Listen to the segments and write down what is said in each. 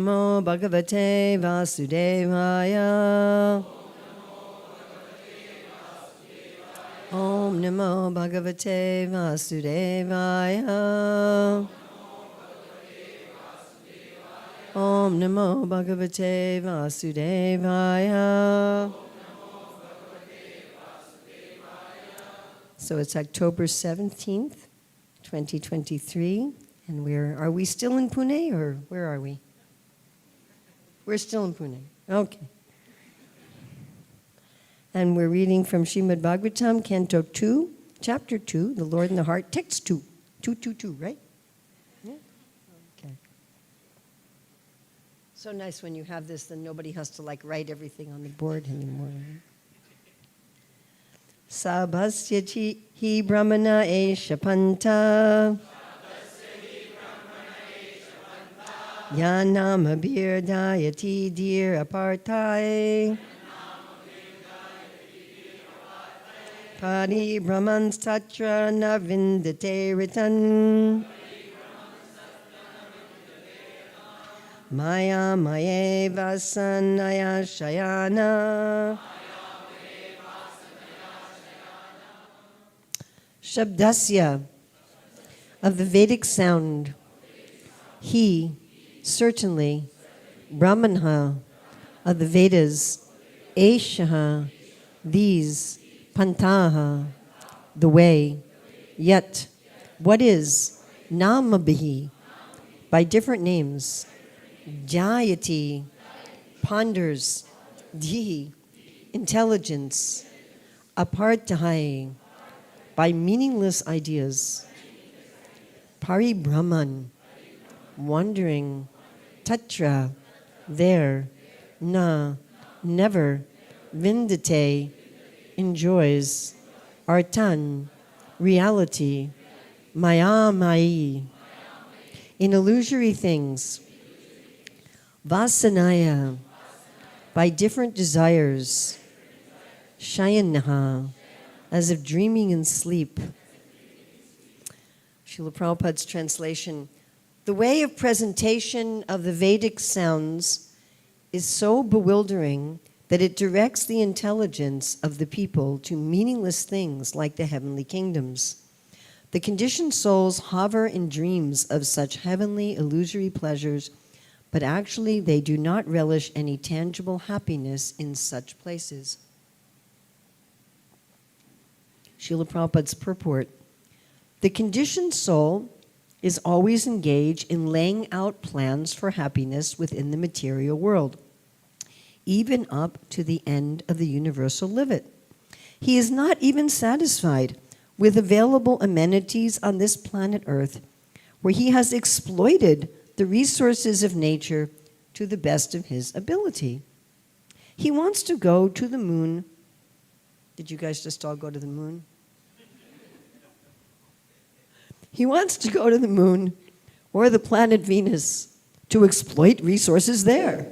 Namo Bhagavate Vasudevaya. Om Namo Bhagavate Vasudevaya. Om Namo Bhagavate Vasudevaya. So it's October 17th, 2023, and are we still in Pune, or where are we? We're still in Pune. Okay. And we're reading from Śrīmad-Bhāgavatam, Canto 2, Chapter 2, The Lord in the Heart, Text 2, 222, right? Yeah? Okay. So nice when you have this, then nobody has to write everything on the board anymore. Right? Sabhasya hi brahmana esha panta yanam abhirdayati dir apartai pari brahman satra na vindate ritan maya maye vasanaya shayana Shabdasya, of the Vedic sound, he, certainly, Brahmanha, of the Vedas, Eshaha, these, Pantaha, the way, yet, what is, Namabhi, by different names, Jayati, ponders, Dhi, intelligence, Apartahai, by meaningless ideas, Paribrahman, wandering, Tatra, there, Na, never, Vindate, enjoys, Artan, reality, Maya Mai, in illusory things, Vasanaya, by different desires, Shayanaha, as if dreaming in sleep. Srila Prabhupada's translation, the way of presentation of the Vedic sounds is so bewildering that it directs the intelligence of the people to meaningless things like the heavenly kingdoms. The conditioned souls hover in dreams of such heavenly illusory pleasures, but actually they do not relish any tangible happiness in such places. Srila Prabhupada's purport, the conditioned soul is always engaged in laying out plans for happiness within the material world, even up to the end of the universal limit. He is not even satisfied with available amenities on this planet Earth, where he has exploited the resources of nature to the best of his ability. He wants to go to the moon. Did you guys just all go to the moon? He wants to go to the moon or the planet Venus to exploit resources there.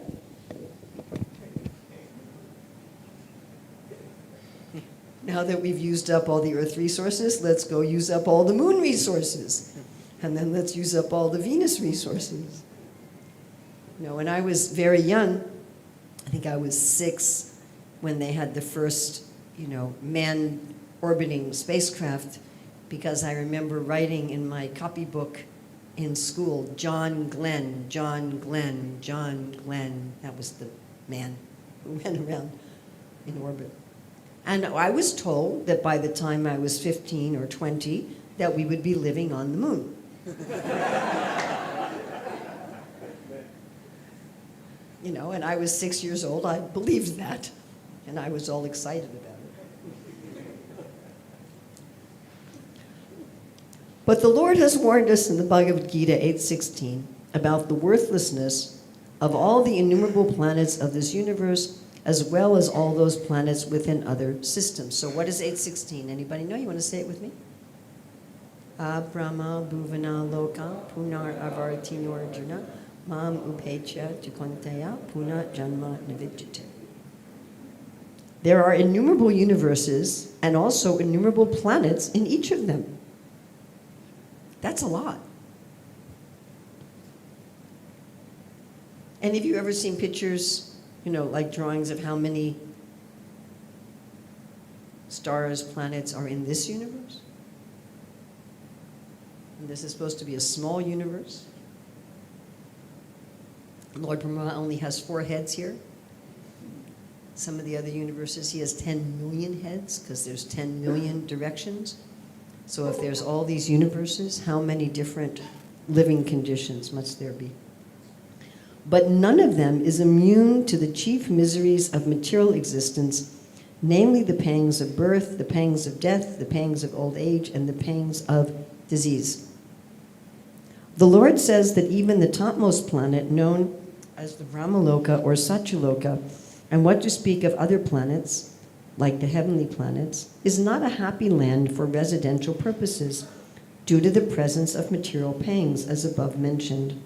Now that we've used up all the Earth resources, let's go use up all the moon resources. And then let's use up all the Venus resources. You know, when I was very young, I think I was 6 when they had the first, man orbiting spacecraft, because I remember writing in my copybook in school, John Glenn, John Glenn, John Glenn. That was the man who went around in orbit. And I was told that by the time I was 15 or 20, that we would be living on the moon. And I was 6 years old. I believed that, and I was all excited about it. But the Lord has warned us in the Bhagavad Gita 8:16 about the worthlessness of all the innumerable planets of this universe, as well as all those planets within other systems. So what is 8:16? Anybody know? You want to say it with me? Abrahma bhuvana loka punar avartinorjuna mam upecha chikonteya puna janma navijjate. There are innumerable universes and also innumerable planets in each of them. That's a lot. Any of you ever seen pictures, like drawings of how many stars, planets are in this universe? And this is supposed to be a small universe. Lord Brahma only has 4 heads here. Some of the other universes, he has 10 million heads because there's 10 million directions. So if there's all these universes, how many different living conditions must there be? But none of them is immune to the chief miseries of material existence, namely the pangs of birth, the pangs of death, the pangs of old age, and the pangs of disease. The Lord says that even the topmost planet, known as the Brahmaloka or Satyaloka, and what to speak of other planets, like the heavenly planets, is not a happy land for residential purposes due to the presence of material pangs, as above mentioned.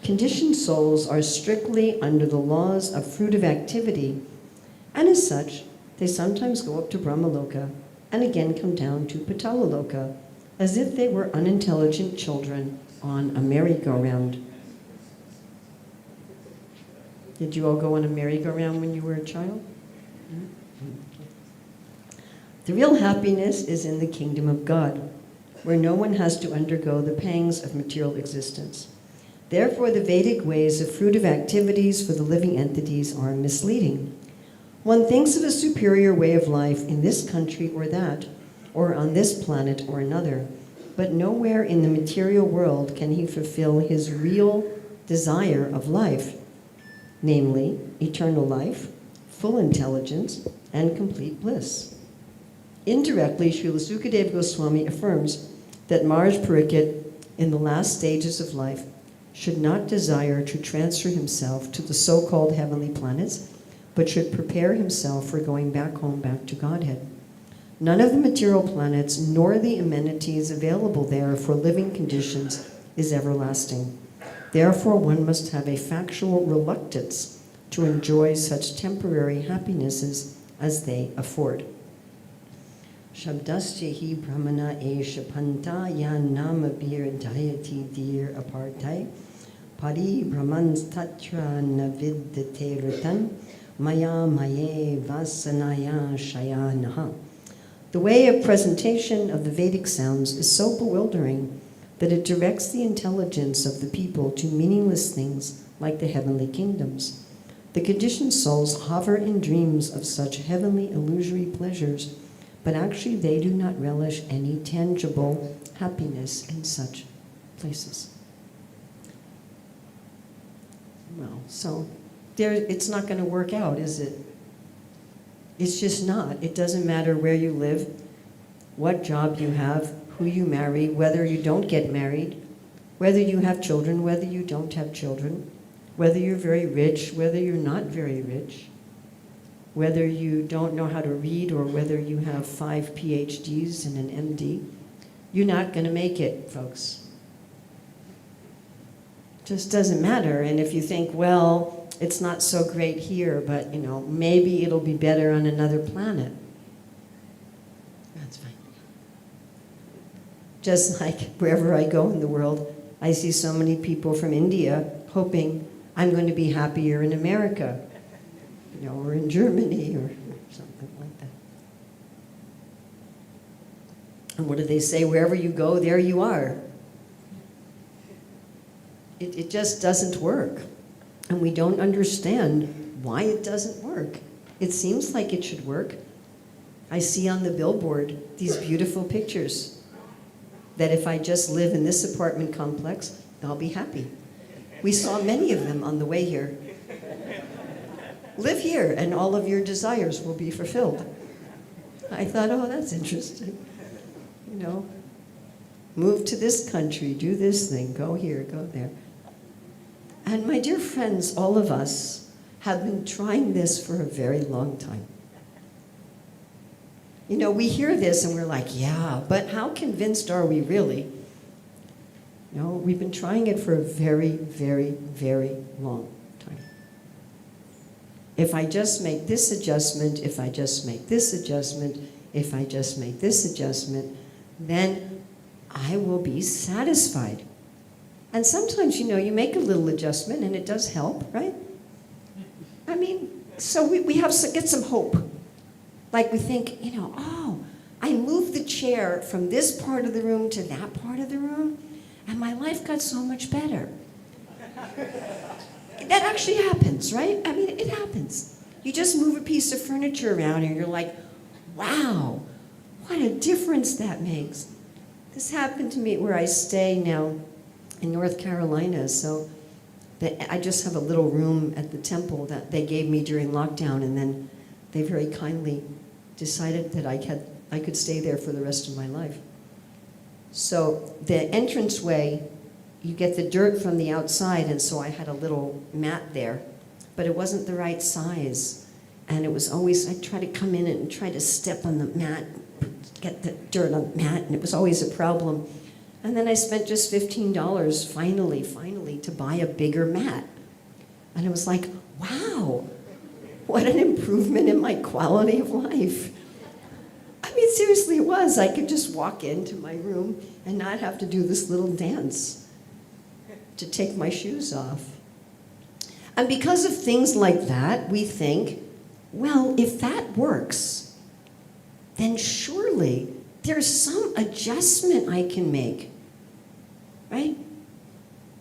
Conditioned souls are strictly under the laws of fruitive activity, and as such, they sometimes go up to Brahmaloka and again come down to Patalaloka, as if they were unintelligent children on a merry-go-round. Did you all go on a merry-go-round when you were a child? The real happiness is in the kingdom of God, where no one has to undergo the pangs of material existence. Therefore, the Vedic ways of fruitive activities for the living entities are misleading. One thinks of a superior way of life in this country or that, or on this planet or another, but nowhere in the material world can he fulfill his real desire of life, namely eternal life, full intelligence, and complete bliss. Indirectly, Srila Sukadeva Goswami affirms that Maharaj Pariksit, in the last stages of life, should not desire to transfer himself to the so-called heavenly planets, but should prepare himself for going back home, back to Godhead. None of the material planets, nor the amenities available there for living conditions, is everlasting. Therefore, one must have a factual reluctance to enjoy such temporary happinesses as they afford. Shabdasya hi brahmana esha panta yan nama bir dayati dir apartai pari brahmans tatra naviddate ritan maya maye vasanaya shayanaha. The way of presentation of the Vedic sounds is so bewildering that it directs the intelligence of the people to meaningless things like the heavenly kingdoms. The conditioned souls hover in dreams of such heavenly illusory pleasures, but actually they do not relish any tangible happiness in such places. Well, so it's not going to work out, is it? It's just not. It doesn't matter where you live, what job you have, who you marry, whether you don't get married, whether you have children, whether you don't have children, whether you're very rich, whether you're not very rich, whether you don't know how to read or whether you have 5 PhDs and an MD. You're not going to make it, folks. Just doesn't matter. And if you think, well, it's not so great here, but maybe it'll be better on another planet. That's fine. Just like wherever I go in the world, I see so many people from India hoping I'm going to be happier in America, or in Germany or something like that. And what do they say? Wherever you go, there you are. It just doesn't work. And we don't understand why it doesn't work. It seems like it should work. I see on the billboard these beautiful pictures that if I just live in this apartment complex, I'll be happy. We saw many of them on the way here. Live here and all of your desires will be fulfilled. I thought, oh, that's interesting. Move to this country, do this thing, go here, go there. And my dear friends, all of us have been trying this for a very long time. We hear this and we're like, yeah, but how convinced are we really? We've been trying it for a very, very, very long time. If I just make this adjustment, if I just make this adjustment, if I just make this adjustment, then I will be satisfied. And sometimes, you make a little adjustment and it does help, right? I mean, so we have to get some hope. Like we think, oh, I moved the chair from this part of the room to that part of the room, and my life got so much better. That actually happens, right? I mean, it happens. You just move a piece of furniture around and you're like, wow, what a difference that makes. This happened to me where I stay now in North Carolina, so I just have a little room at the temple that they gave me during lockdown, and then they very kindly decided that I could stay there for the rest of my life. So the entranceway, you get the dirt from the outside, and so I had a little mat there, but it wasn't the right size. And it was always, I'd try to come in and try to step on the mat, get the dirt on the mat, and it was always a problem. And then I spent just $15 finally to buy a bigger mat. And it was like, wow, what an improvement in my quality of life. I mean, seriously, it was. I could just walk into my room and not have to do this little dance to take my shoes off. And because of things like that, we think, well, if that works, then surely there's some adjustment I can make, right?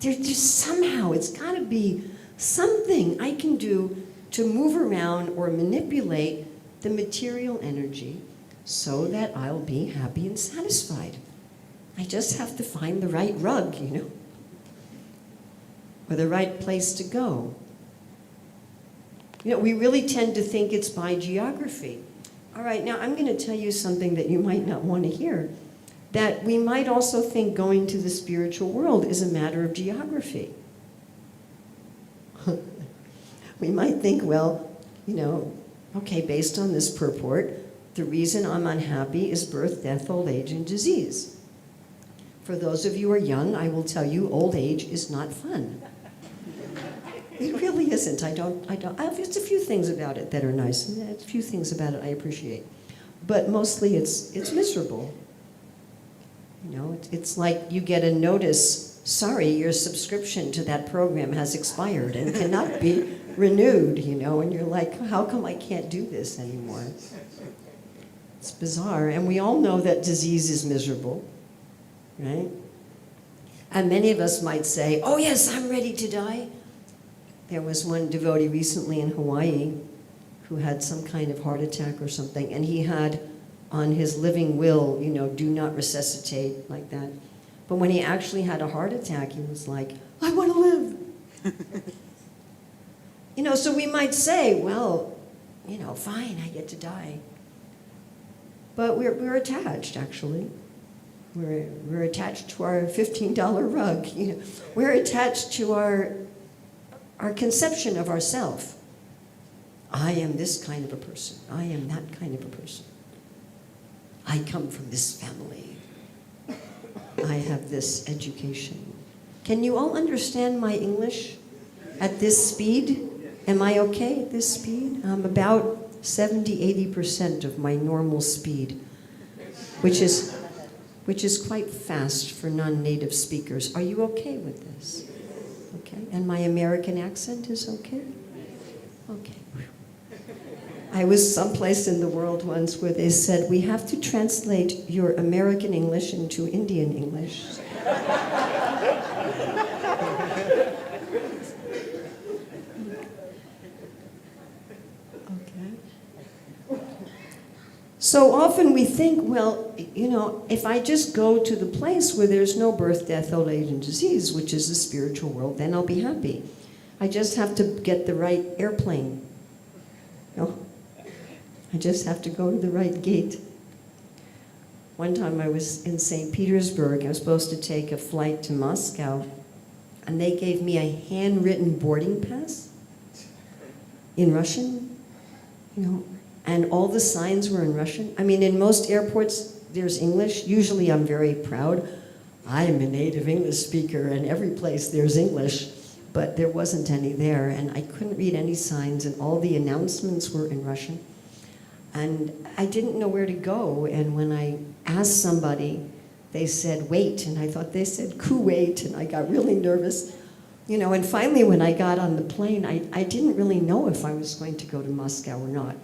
There's somehow, it's got to be something I can do to move around or manipulate the material energy so that I'll be happy and satisfied. I just have to find the right rug, or the right place to go. We really tend to think it's by geography. All right, now I'm going to tell you something that you might not want to hear, that we might also think going to the spiritual world is a matter of geography. We might think, well, okay, based on this purport, the reason I'm unhappy is birth, death, old age, and disease. For those of you who are young, I will tell you old age is not fun. It really isn't. There's a few things about it that are nice, and a few things about it I appreciate. But mostly it's miserable. It's like you get a notice, sorry, your subscription to that program has expired and cannot be renewed, and you're like, how come I can't do this anymore? It's bizarre. And we all know that disease is miserable, right? And many of us might say, oh yes, I'm ready to die. There was one devotee recently in Hawaii who had some kind of heart attack or something, and he had on his living will, do not resuscitate, like that. But when he actually had a heart attack, he was like, I want to live. So we might say, well, fine, I get to die. But we're attached, actually. We're attached to our $15 rug. We're attached to our conception of ourself. I am this kind of a person. I am that kind of a person. I come from this family. I have this education. Can you all understand my English at this speed? Am I okay at this speed? I'm about 70-80% of my normal speed, which is quite fast for non-native speakers. Are you okay with this? Okay. And my American accent is okay? Okay. I was someplace in the world once where they said, we have to translate your American English into Indian English. So often we think, well, if I just go to the place where there's no birth, death, old age, and disease, which is the spiritual world, then I'll be happy. I just have to get the right airplane. I just have to go to the right gate. One time I was in St. Petersburg. I was supposed to take a flight to Moscow, and they gave me a handwritten boarding pass in Russian, and all the signs were in Russian. I mean, in most airports, there's English. Usually I'm very proud. I'm a native English speaker, and every place there's English, but there wasn't any there, and I couldn't read any signs, and all the announcements were in Russian. And I didn't know where to go, and when I asked somebody, they said, wait. And I thought they said, Kuwait. And I got really nervous. And finally when I got on the plane, I didn't really know if I was going to go to Moscow or not.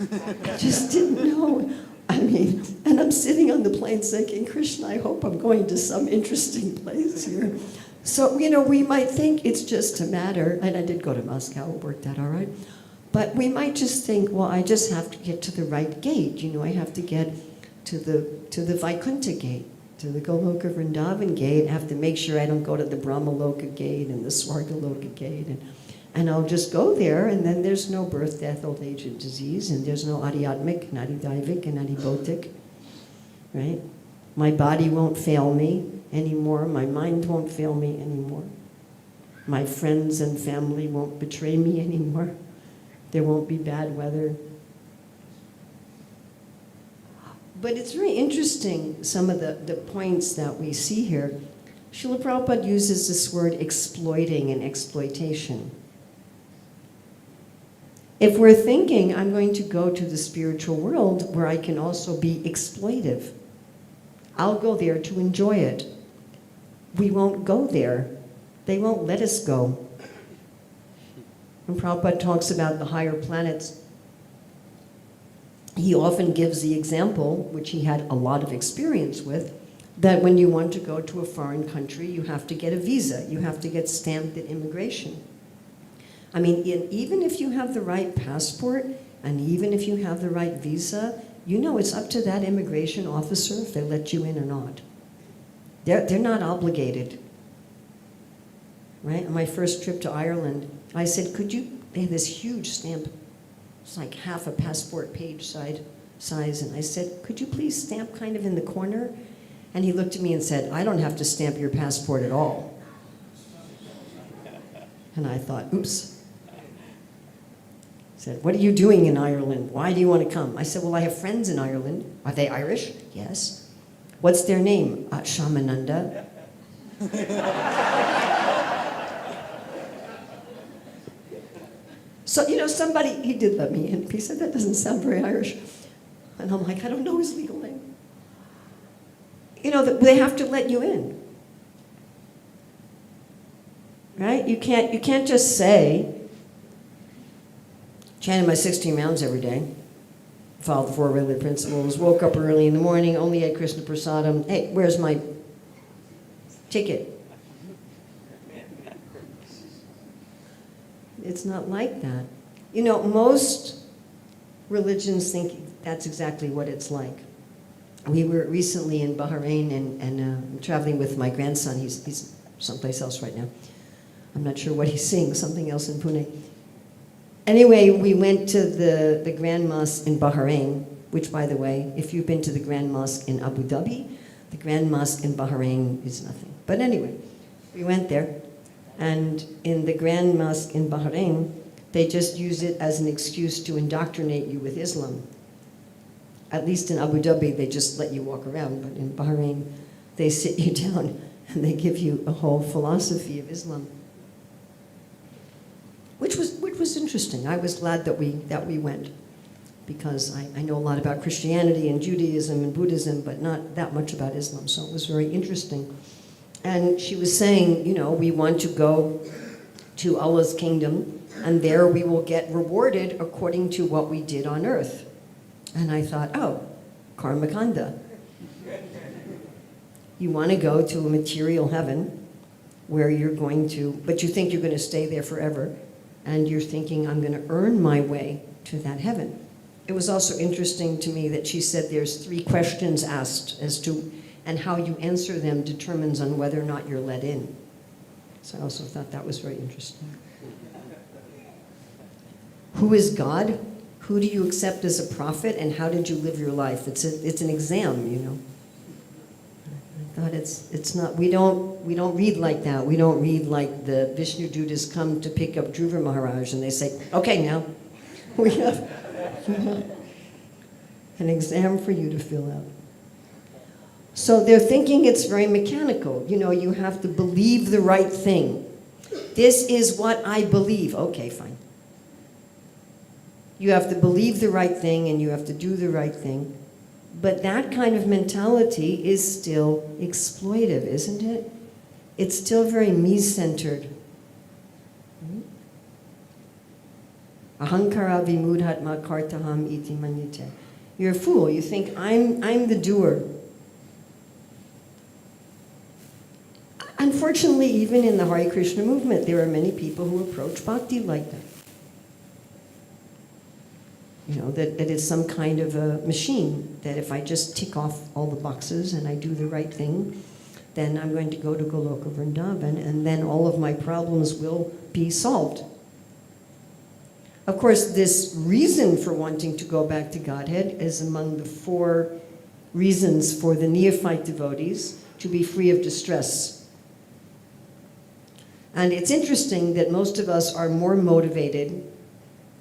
I just didn't know. And I'm sitting on the plane thinking, Krishna, I hope I'm going to some interesting place here. So, we might think it's just a matter, and I did go to Moscow, it worked out all right. But we might just think, well, I just have to get to the right gate. I have to get to the Vaikuntha gate, to the Goloka Vrindavan gate. I have to make sure I don't go to the Brahmaloka gate and the Swargaloka gate. And I'll just go there, and then there's no birth, death, old age, and disease, and there's no adhyatmic, and adhidaivik, and adhibautik, right? My body won't fail me anymore. My mind won't fail me anymore. My friends and family won't betray me anymore. There won't be bad weather. But it's very interesting, some of the points that we see here. Srila Prabhupada uses this word exploiting and exploitation. If we're thinking, I'm going to go to the spiritual world where I can also be exploitive, I'll go there to enjoy it. We won't go there. They won't let us go. When Prabhupada talks about the higher planets, he often gives the example, which he had a lot of experience with, that when you want to go to a foreign country, you have to get a visa. You have to get stamped at immigration. Even if you have the right passport, and even if you have the right visa, it's up to that immigration officer if they let you in or not. They're not obligated. Right? On my first trip to Ireland, I said, they had this huge stamp. It's like half a passport page size. And I said, could you please stamp kind of in the corner? And he looked at me and said, I don't have to stamp your passport at all. And I thought, oops. He said, what are you doing in Ireland? Why do you want to come? I said, well, I have friends in Ireland. Are they Irish? Yes. What's their name? Shamananda. So, somebody, he did let me in. He said, that doesn't sound very Irish. And I'm like, I don't know his legal name. They have to let you in. Right? You can't just say, chanted my 16 rounds every day, followed the 4 regular principles, woke up early in the morning, only ate Krishna Prasadam. Hey, where's my ticket? It's not like that. Most religions think that's exactly what it's like. We were recently in Bahrain and I'm traveling with my grandson. He's someplace else right now. I'm not sure what he's seeing, something else in Pune. Anyway, we went to the Grand Mosque in Bahrain, which, by the way, if you've been to the Grand Mosque in Abu Dhabi, the Grand Mosque in Bahrain is nothing. But anyway, we went there. And in the Grand Mosque in Bahrain, they just use it as an excuse to indoctrinate you with Islam. At least in Abu Dhabi, they just let you walk around. But in Bahrain, they sit you down and they give you a whole philosophy of Islam. Which was interesting. I was glad that we went, because I know a lot about Christianity and Judaism and Buddhism, but not that much about Islam, so it was very interesting. And she was saying, we want to go to Allah's kingdom, and there we will get rewarded according to what we did on earth. And I thought, oh, karmakanda. You want to go to a material heaven where you're going to, but you think you're going to stay there forever, and you're thinking, I'm going to earn my way to that heaven. It was also interesting to me that she said there's 3 questions asked and how you answer them determines on whether or not you're let in. So I also thought that was very interesting. Who is God? Who do you accept as a prophet, and how did you live your life? It's an exam, I thought it's not. We don't read like that. We don't read like the Vishnu Dutas come to pick up Dhruva Maharaj and they say, okay, now we have an exam for you to fill out. So they're thinking it's very mechanical. You have to believe the right thing. This is what I believe. Okay, fine. You have to believe the right thing and you have to do the right thing. But that kind of mentality is still exploitive, isn't it? It's still very me-centered. Ahankara vimudhatma kartaham iti manyate. You're a fool. You think I'm the doer. Unfortunately, even in the Hare Krishna movement, there are many people who approach bhakti like that. You know, that it's some kind of a machine, that if I just tick off all the boxes and I do the right thing, then I'm going to go to Goloka Vrindavan, and then all of my problems will be solved. Of course, this reason for wanting to go back to Godhead is among the 4 reasons for the neophyte devotees to be free of distress. And it's interesting that most of us are more motivated,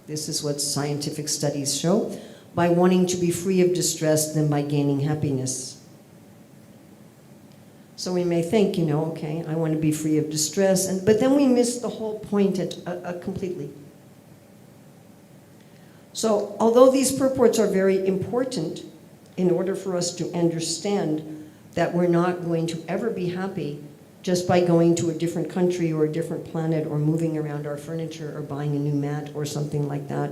this is what scientific studies show, by wanting to be free of distress than by gaining happiness. So we may think, you know, okay, I want to be free of distress, but then we miss the whole point completely. So although these purports are very important in order for us to understand that we're not going to ever be happy just by going to a different country or a different planet or moving around our furniture or buying a new mat or something like that,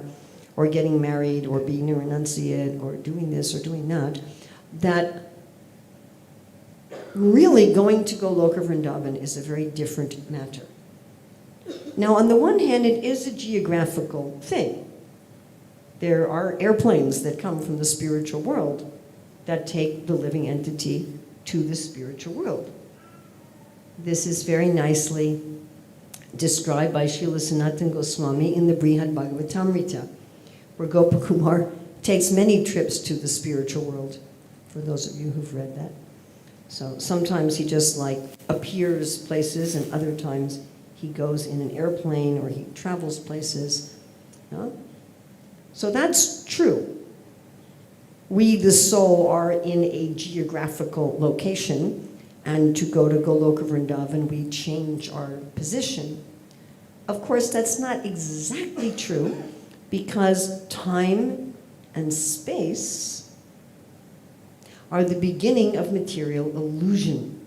or getting married or being a renunciate or doing this or doing that, that really going to Goloka Vrindavan is a very different matter. Now, on the one hand, it is a geographical thing. There are airplanes that come from the spiritual world that take the living entity to the spiritual world. This is very nicely described by Srila Sanatana Goswami in the Śrīmad-Bhāgavatam, where Gopakumar takes many trips to the spiritual world, for those of you who've read that. So sometimes he just like appears places, and other times he goes in an airplane or he travels places. No? So that's true. We, the soul, are in a geographical location, and to go to Goloka Vrindavan, we change our position. Of course, that's not exactly true, because time and space are the beginning of material illusion.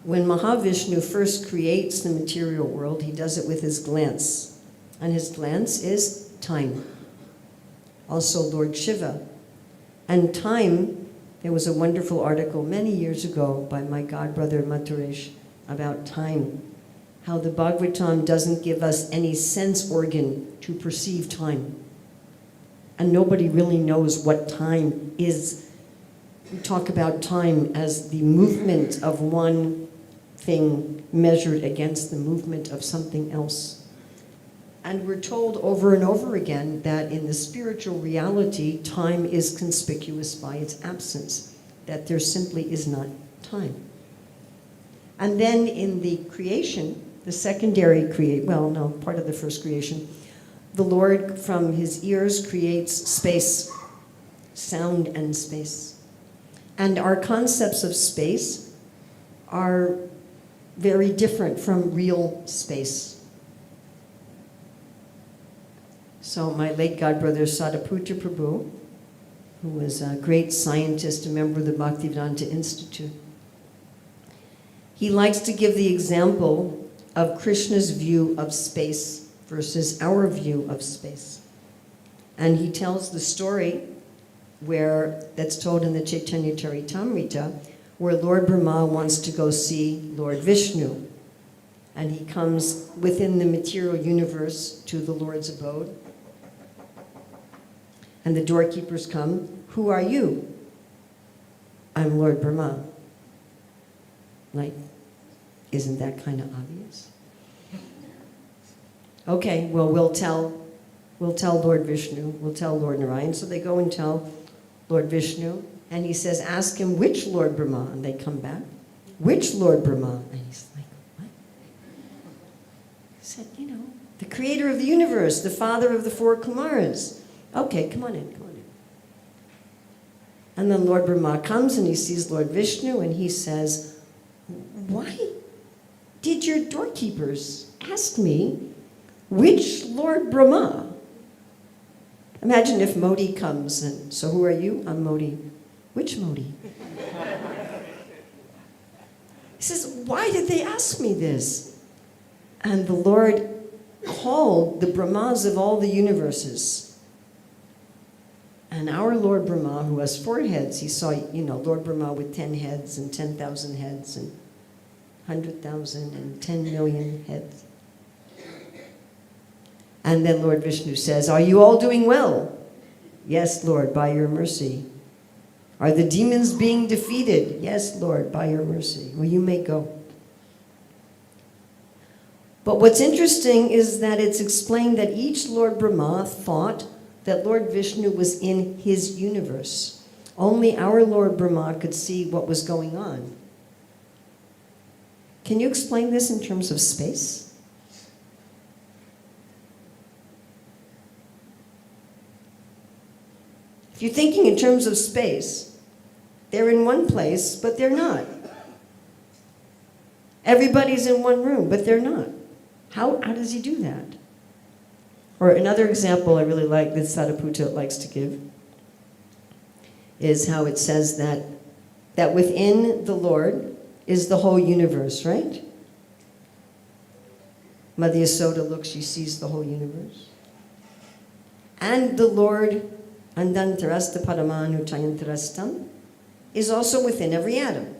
When Mahavishnu first creates the material world, he does it with his glance. And his glance is time. Also Lord Shiva. And time, there was a wonderful article many years ago by my godbrother Mathuresh about time. How the Bhagavatam doesn't give us any sense organ to perceive time. And nobody really knows what time is. We talk about time as the movement of one thing measured against the movement of something else. And we're told over and over again that in the spiritual reality, time is conspicuous by its absence, that there simply is not time. And then in the creation, the secondary part of the first creation, the Lord from his ears creates space, sound and space. And our concepts of space are very different from real space. So my late godbrother Sadaputra Prabhu, who was a great scientist, a member of the Bhaktivedanta Institute, he likes to give the example of Krishna's view of space versus our view of space. And he tells the story that's told in the Chaitanya Charitamrita, where Lord Brahma wants to go see Lord Vishnu. And he comes within the material universe to the Lord's abode. And the doorkeepers come, "Who are you?" "I'm Lord Brahma." Like, isn't that kind of obvious? Okay, well, we'll tell Lord Vishnu, we'll tell Lord Narayan. So they go and tell Lord Vishnu, and he says, "Ask him which Lord Brahma." And they come back, "Which Lord Brahma?" And he's like, "What?" He said, the creator of the universe, the father of the 4 Kumaras. "Okay, come on in, come on in." And then Lord Brahma comes and he sees Lord Vishnu and he says, "Why did your doorkeepers ask me which Lord Brahma?" Imagine if Modi comes and, so who are you? I'm Modi. Which Modi? He says, why did they ask me this? And the Lord called the Brahmas of all the universes. And our Lord Brahma, who has 4 heads, he saw, Lord Brahma with 10 heads and 10,000 heads and 100,000 and 10 million heads. And then Lord Vishnu says, are you all doing well? Yes, Lord, by your mercy. Are the demons being defeated? Yes, Lord, by your mercy. Well, you may go. But what's interesting is that it's explained that each Lord Brahma thought that Lord Vishnu was in his universe. Only our Lord Brahma could see what was going on. Can you explain this in terms of space? If you're thinking in terms of space, they're in one place, but they're not. Everybody's in one room, but they're not. How does he do that? Or another example I really like that Sariputta likes to give is how it says that within the Lord is the whole universe, right? Mother Yasoda looks, she sees the whole universe. And the Lord, Andantarasta Paramanu Chayantarastam, is also within every atom.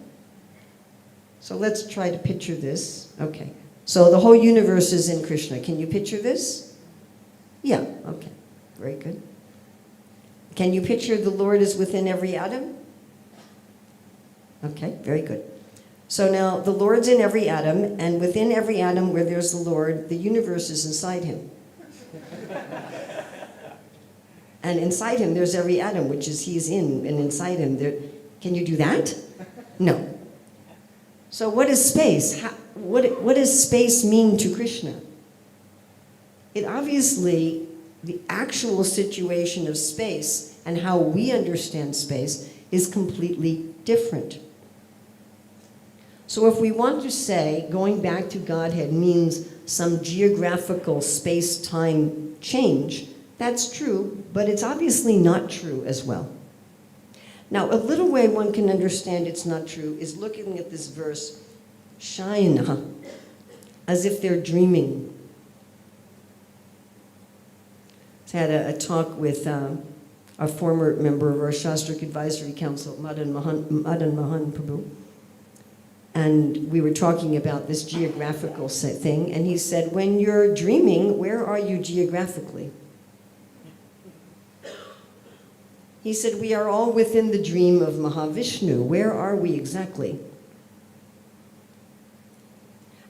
So let's try to picture this. Okay. So the whole universe is in Krishna. Can you picture this? Yeah, okay. Very good. Can you picture the Lord is within every atom? Okay, very good. So now the Lord's in every atom, and within every atom where there's the Lord, the universe is inside him. And inside him there's every atom, which is he's in, and inside him there. Can you do that? No. So what is space? What does space mean to Krishna? It obviously, the actual situation of space and how we understand space is completely different. So if we want to say going back to Godhead means some geographical space-time change, that's true, but it's obviously not true as well. Now, a little way one can understand it's not true is looking at this verse, Shayana, as if they're dreaming. I had a talk with a former member of our Shastric Advisory Council, Madan Mahan Prabhu, and we were talking about this geographical thing, and he said, when you're dreaming, where are you geographically? He said, we are all within the dream of Mahavishnu. Where are we exactly?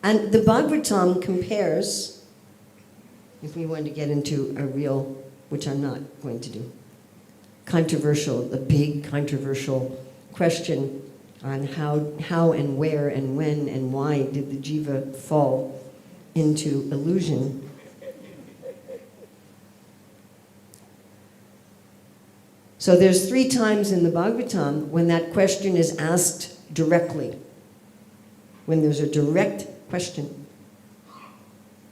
And the Bhagavatam compares, if we want to get into a real, which I'm not going to do, a big controversial question on how and where and when and why did the jiva fall into illusion. So there's 3 times in the Bhagavatam when that question is asked directly, when there's a direct question.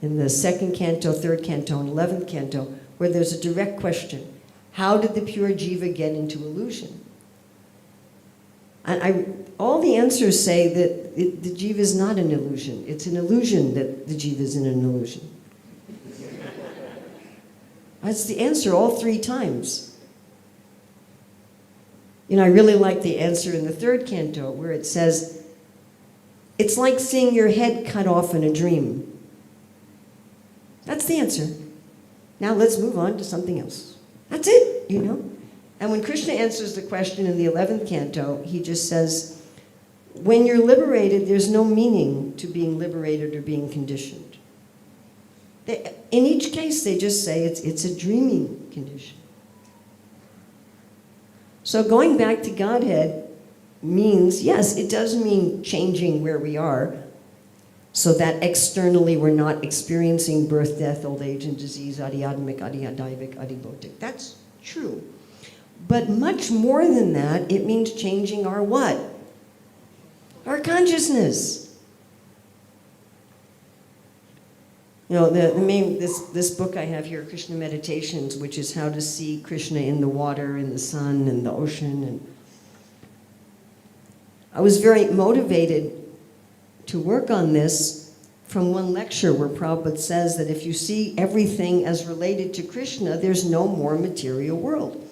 In the 2nd canto, 3rd canto, and 11th canto, where there's a direct question. How did the pure jiva get into illusion? And all the answers say that the jiva is not an illusion. It's an illusion that the jiva is in an illusion. That's the answer all 3 times. I really like the answer in the 3rd canto where it says, it's like seeing your head cut off in a dream. That's the answer. Now let's move on to something else. That's it, And when Krishna answers the question in the 11th canto, he just says, when you're liberated, there's no meaning to being liberated or being conditioned. In each case, they just say it's a dreaming condition. So going back to Godhead means, yes, it does mean changing where we are so that externally we're not experiencing birth, death, old age, and disease, adi-admic, adi-adaivic, adi-bhautic. That's true. But much more than that, it means changing our what? Our consciousness. this book I have here, Krishna Meditations, which is how to see Krishna in the water, in the sun, and the ocean. And I was very motivated to work on this from one lecture where Prabhupada says that if you see everything as related to Krishna, there's no more material world.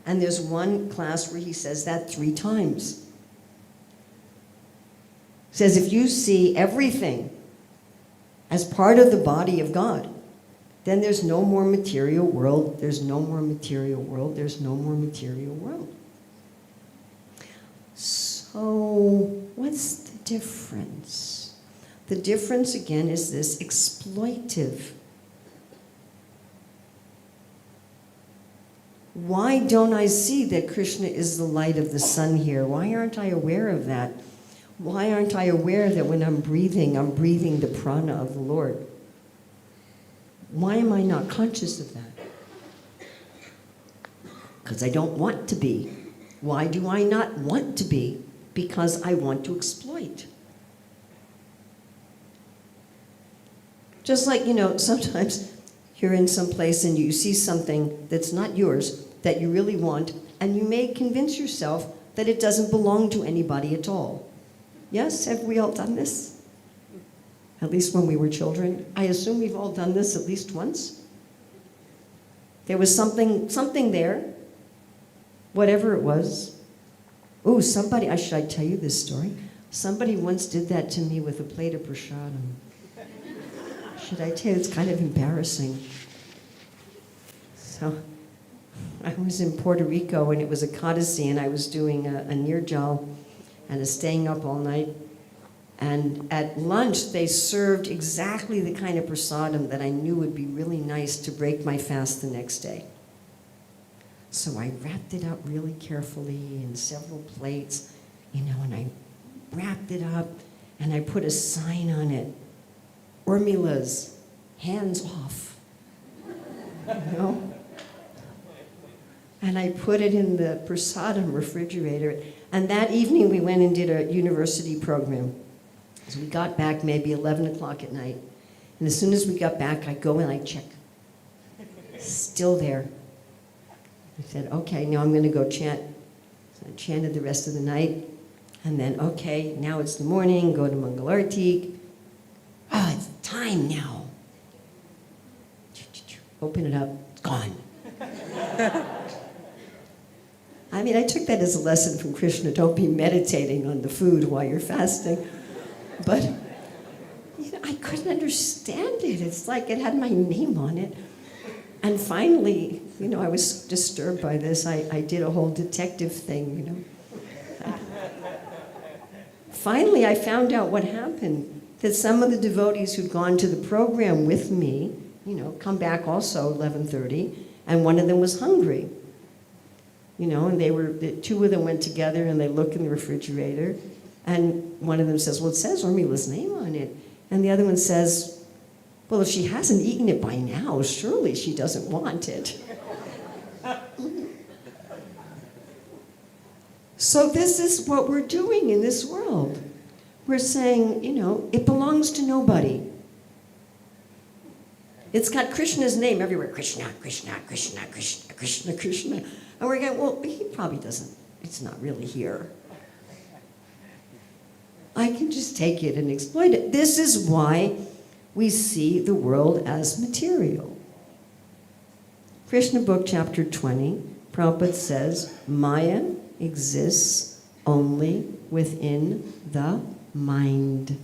And there's one class where he says that 3 times. He says if you see everything as part of the body of God, then there's no more material world, there's no more material world, there's no more material world. So what's the difference? The difference, again, is this exploitive. Why don't I see that Krishna is the light of the sun here? Why aren't I aware of that? Why aren't I aware that when I'm breathing the prana of the Lord? Why am I not conscious of that? Because I don't want to be. Why do I not want to be? Because I want to exploit. Just like, sometimes you're in some place and you see something that's not yours, that you really want, and you may convince yourself that it doesn't belong to anybody at all. Yes, have we all done this? At least when we were children. I assume we've all done this at least once. There was something there, whatever it was. Oh, should I tell you this story? Somebody once did that to me with a plate of prasadam. Should I tell you? It's kind of embarrassing. So, I was in Puerto Rico and it was a Kadasi and I was doing a nirjal and staying up all night. And at lunch, they served exactly the kind of prasadam that I knew would be really nice to break my fast the next day. So I wrapped it up really carefully in several plates, and I wrapped it up and I put a sign on it. Urmila's, hands off, And I put it in the prasadam refrigerator. And that evening we went and did a university program. So we got back maybe 11 o'clock at night. And as soon as we got back, I go and I check. Still there. I said, okay, now I'm going to go chant. So I chanted the rest of the night. And then, okay, now it's the morning, go to Mangalarti. Oh, it's time now. Open it up, it's gone. I took that as a lesson from Krishna. Don't be meditating on the food while you're fasting. But, I couldn't understand it. It's like it had my name on it. And finally, I was disturbed by this. I did a whole detective thing, Finally, I found out what happened. That some of the devotees who'd gone to the program with me, come back also 11:30, and one of them was hungry. And the 2 of them went together and they look in the refrigerator, and one of them says, well, it says Urmila's name on it. And the other one says, well, if she hasn't eaten it by now, surely she doesn't want it. So this is what we're doing in this world. We're saying, it belongs to nobody. It's got Krishna's name everywhere. Krishna, Krishna, Krishna, Krishna, Krishna, Krishna. And we're going, well, he probably doesn't, it's not really here. I can just take it and exploit it. This is why we see the world as material. Krishna Book, chapter 20, Prabhupada says, Maya exists only within the mind.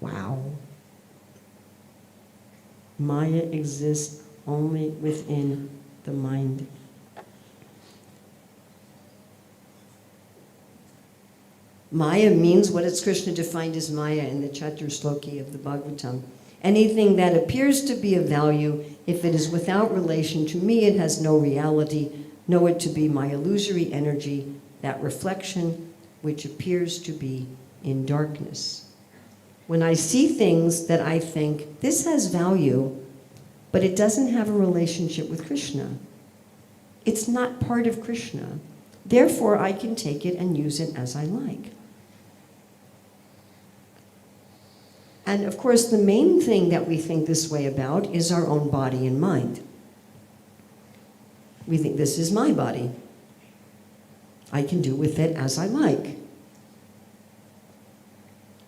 Wow. Maya exists only within the mind. Maya means what is Krishna defined as Maya in the Chatur Shloki of the Bhagavatam. Anything that appears to be of value, if it is without relation to me, it has no reality. Know it to be my illusory energy, that reflection which appears to be in darkness. When I see things that I think, this has value, but it doesn't have a relationship with Krishna. It's not part of Krishna. Therefore, I can take it and use it as I like. And of course, the main thing that we think this way about is our own body and mind. We think, this is my body. I can do with it as I like.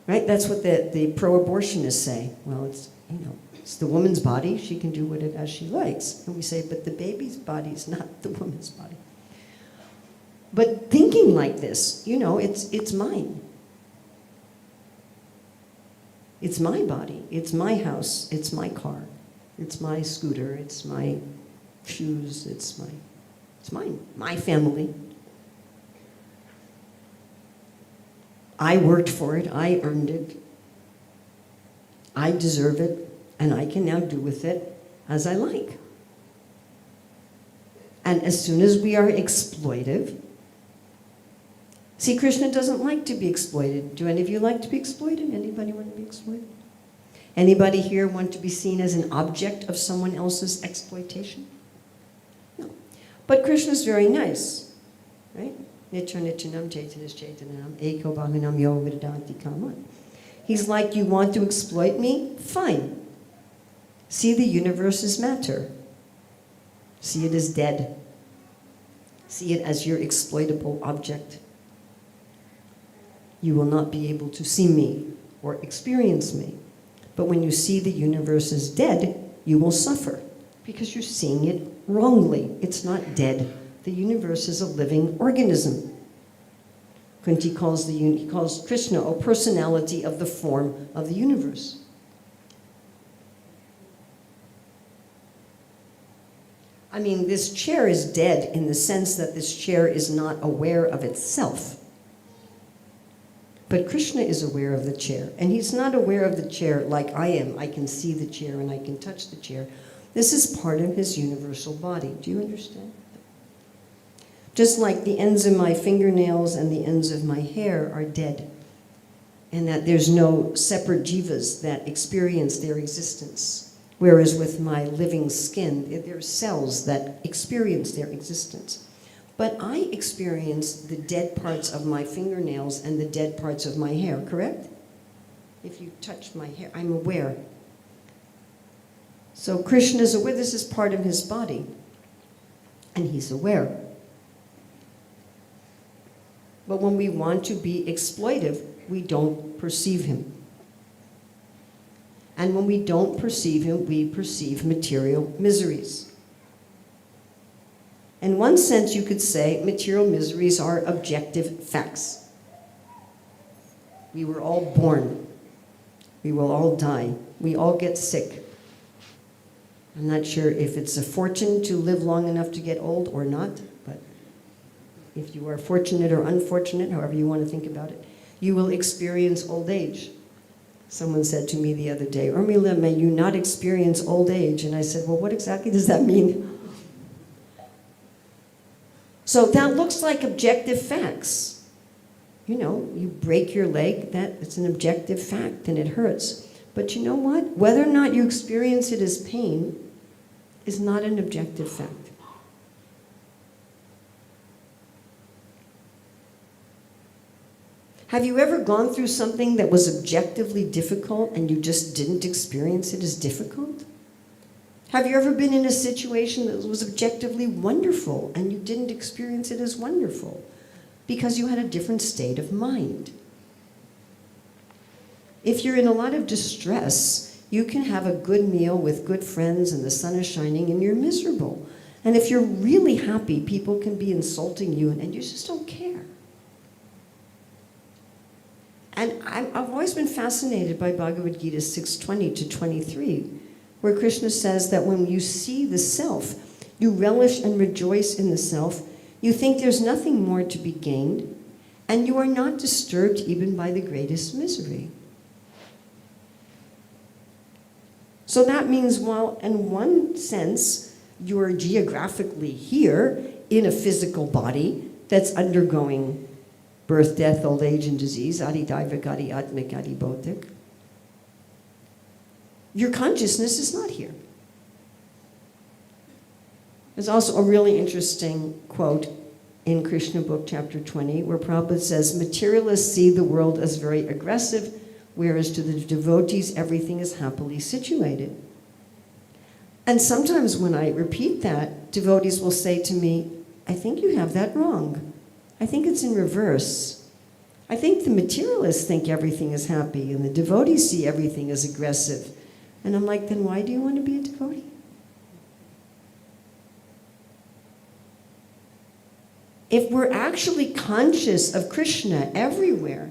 Right? That's what the pro-abortionists say. Well, it's the woman's body. She can do with it as she likes. And we say, but the baby's body is not the woman's body. But thinking like this, it's mine. It's my body. It's my house. It's my car. It's my scooter. It's my shoes. It's mine. My family. I worked for it. I earned it. I deserve it. And I can now do with it as I like. And as soon as we are exploitive, see, Krishna doesn't like to be exploited. Do any of you like to be exploited? Anybody want to be exploited? Anybody here want to be seen as an object of someone else's exploitation? No. But Krishna's very nice, right? Nitya nityanam chaitanas chaitanam eko bhaganam yo vidadanti kaman. He's like, you want to exploit me? Fine. See the universe as matter. See it as dead. See it as your exploitable object. You will not be able to see me or experience me. But when you see the universe as dead, you will suffer because you're seeing it wrongly. It's not dead. The universe is a living organism. Kunti calls Krishna a personality of the form of the universe. I mean, this chair is dead in the sense that this chair is not aware of itself. But Krishna is aware of the chair, and he's not aware of the chair like I am. I can see the chair and I can touch the chair. This is part of his universal body. Do you understand? Just like the ends of my fingernails and the ends of my hair are dead, and that there's no separate jivas that experience their existence. Whereas with my living skin, there are cells that experience their existence. But I experience the dead parts of my fingernails and the dead parts of my hair, correct? If you touch my hair, I'm aware. So Krishna is aware, this is part of his body, and he's aware. But when we want to be exploitive, we don't perceive him. And when we don't perceive him, we perceive material miseries. In one sense, you could say material miseries are objective facts. We were all born. We will all die. We all get sick. I'm not sure if it's a fortune to live long enough to get old or not, but if you are fortunate or unfortunate, however you want to think about it, you will experience old age. Someone said to me the other day, Urmila, may you not experience old age. And I said, well, what exactly does that mean? So that looks like objective facts. You break your leg, it's an objective fact and it hurts. But you know what? Whether or not you experience it as pain is not an objective fact. Have you ever gone through something that was objectively difficult and you just didn't experience it as difficult? Have you ever been in a situation that was objectively wonderful and you didn't experience it as wonderful because you had a different state of mind? If you're in a lot of distress, you can have a good meal with good friends and the sun is shining and you're miserable. And if you're really happy, people can be insulting you and you just don't care. And I've always been fascinated by Bhagavad Gita 6:20 to 23, where Krishna says that when you see the self, you relish and rejoice in the self, you think there's nothing more to be gained, and you are not disturbed even by the greatest misery. So that means while in one sense, you're geographically here in a physical body that's undergoing birth, death, old age, and disease, adi daivik, adi atmik, adi bautik. Your consciousness is not here. There's also a really interesting quote in Krishna book, chapter 20, where Prabhupada says, materialists see the world as very aggressive, whereas to the devotees, everything is happily situated. And sometimes when I repeat that, devotees will say to me, I think you have that wrong. I think it's in reverse. I think the materialists think everything is happy and the devotees see everything as aggressive. And I'm like, then why do you want to be a devotee? If we're actually conscious of Krishna everywhere,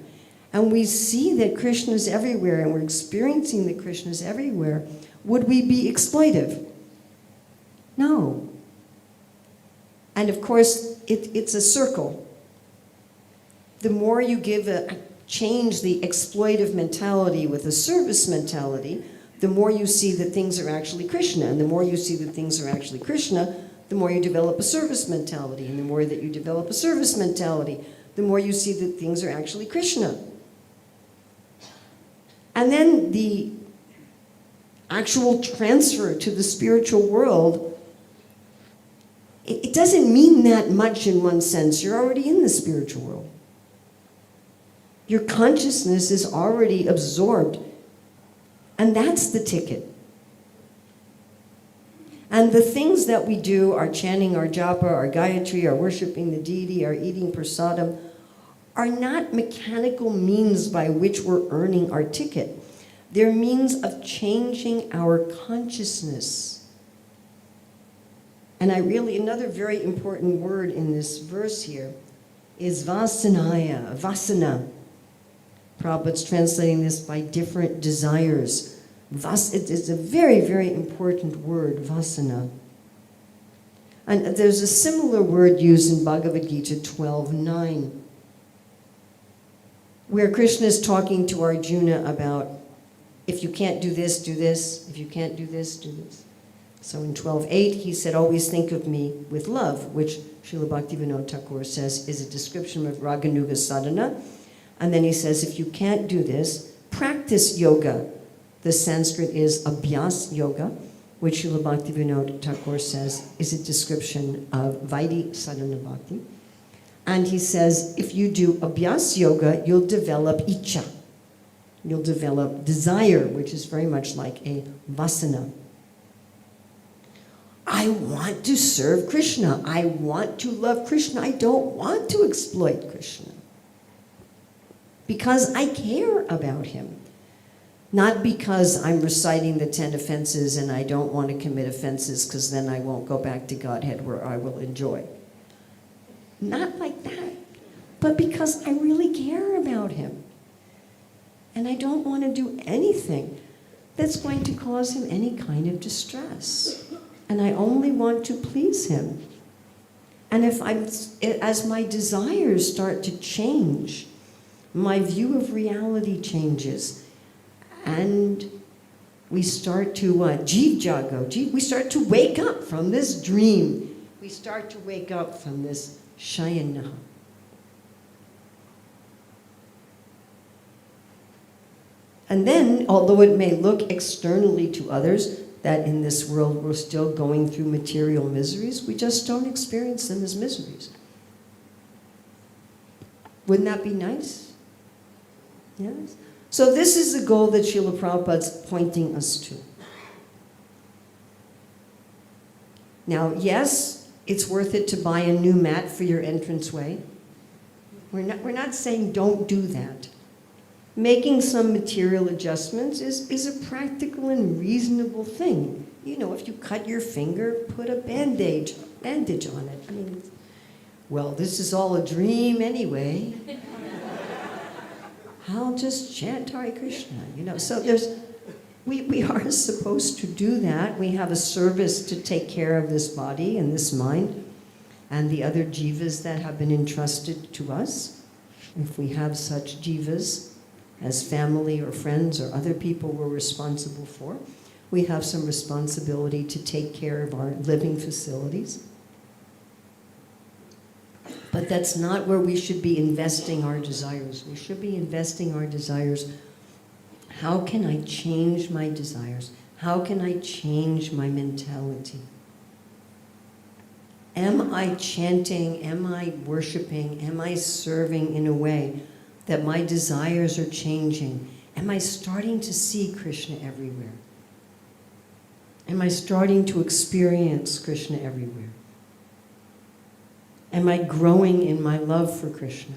and we see that Krishna is everywhere, and we're experiencing that Krishna is everywhere, would we be exploitive? No. And of course, it's a circle. The more you change the exploitive mentality with a service mentality, the more you see that things are actually Krishna. And the more you see that things are actually Krishna, the more you develop a service mentality. And the more that you develop a service mentality, the more you see that things are actually Krishna. And then the actual transfer to the spiritual world, it doesn't mean that much in one sense. You're already in the spiritual world. Your consciousness is already absorbed. And that's the ticket. And the things that we do, our chanting, our japa, our gayatri, our worshiping the deity, our eating prasadam, are not mechanical means by which we're earning our ticket. They're means of changing our consciousness. And another very important word in this verse here is vasanaya, vasana. Prabhupada's translating this by different desires. It's a very, very important word, vasana. And there's a similar word used in Bhagavad Gita 12:9, where Krishna is talking to Arjuna about, if you can't do this, do this. If you can't do this, do this. So in 12:8, he said, always think of me with love, which Srila Bhaktivinoda Thakur says is a description of Raganuga sadhana. And then he says, if you can't do this, practice yoga. The Sanskrit is abhyas yoga, which Srila Bhaktivinoda Thakur says is a description of Vaidhi sadhana bhakti. And he says, if you do abhyas yoga, you'll develop icha. You'll develop desire, which is very much like a vasana. I want to serve Krishna. I want to love Krishna. I don't want to exploit Krishna. Because I care about him. Not because I'm reciting the 10 offenses and I don't want to commit offenses because then I won't go back to Godhead where I will enjoy. Not like that. But because I really care about him. And I don't want to do anything that's going to cause him any kind of distress. And I only want to please him. And as my desires start to change, my view of reality changes, and we start to we start to wake up from this dream. We start to wake up from this shayana. And then, although it may look externally to others that in this world we're still going through material miseries, we just don't experience them as miseries. Wouldn't that be nice? Yes. So this is the goal that Srila Prabhupada's pointing us to. Now, yes, it's worth it to buy a new mat for your entranceway. We're not saying don't do that. Making some material adjustments is a practical and reasonable thing. You know, if you cut your finger, put a bandage on it. I mean, well, this is all a dream anyway. I'll just chant Hare Krishna, you know. So we are supposed to do that. We have a service to take care of this body and this mind and the other jivas that have been entrusted to us. If we have such jivas as family or friends or other people we're responsible for, we have some responsibility to take care of our living facilities. But that's not where we should be investing our desires. We should be investing our desires. How can I change my desires? How can I change my mentality? Am I chanting? Am I worshiping? Am I serving in a way that my desires are changing? Am I starting to see Krishna everywhere? Am I starting to experience Krishna everywhere? Am I growing in my love for Krishna?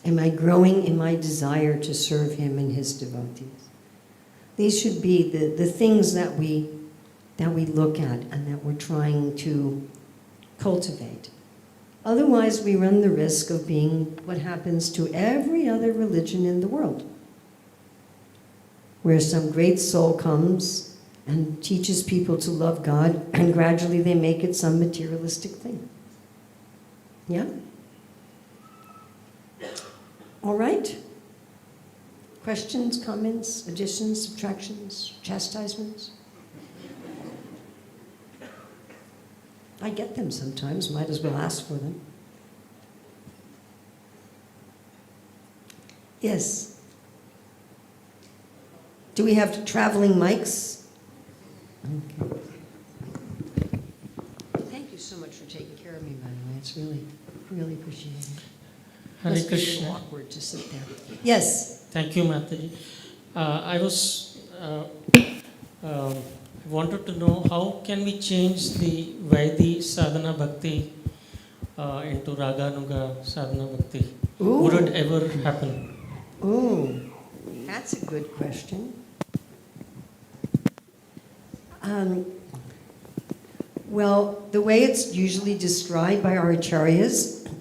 Am I growing in my desire to serve him and his devotees? These should be the things that we look at and that we're trying to cultivate. Otherwise, we run the risk of being what happens to every other religion in the world, where some great soul comes and teaches people to love God, and gradually they make it some materialistic thing. Yeah? All right? Questions, comments, additions, subtractions, chastisements? I get them sometimes, might as well ask for them. Yes? Do we have traveling mics? Okay. Thank you so much for taking care of me, by the way. It's really, really appreciated. Hare Must be a Krishna. little awkward to sit there. Yes? Thank you, Mataji. I wanted to know how can we change the Vaidhi sadhana bhakti into Raganuga sadhana bhakti? Ooh. Would it ever happen? Oh, that's a good question. Well, the way it's usually described by our acharyas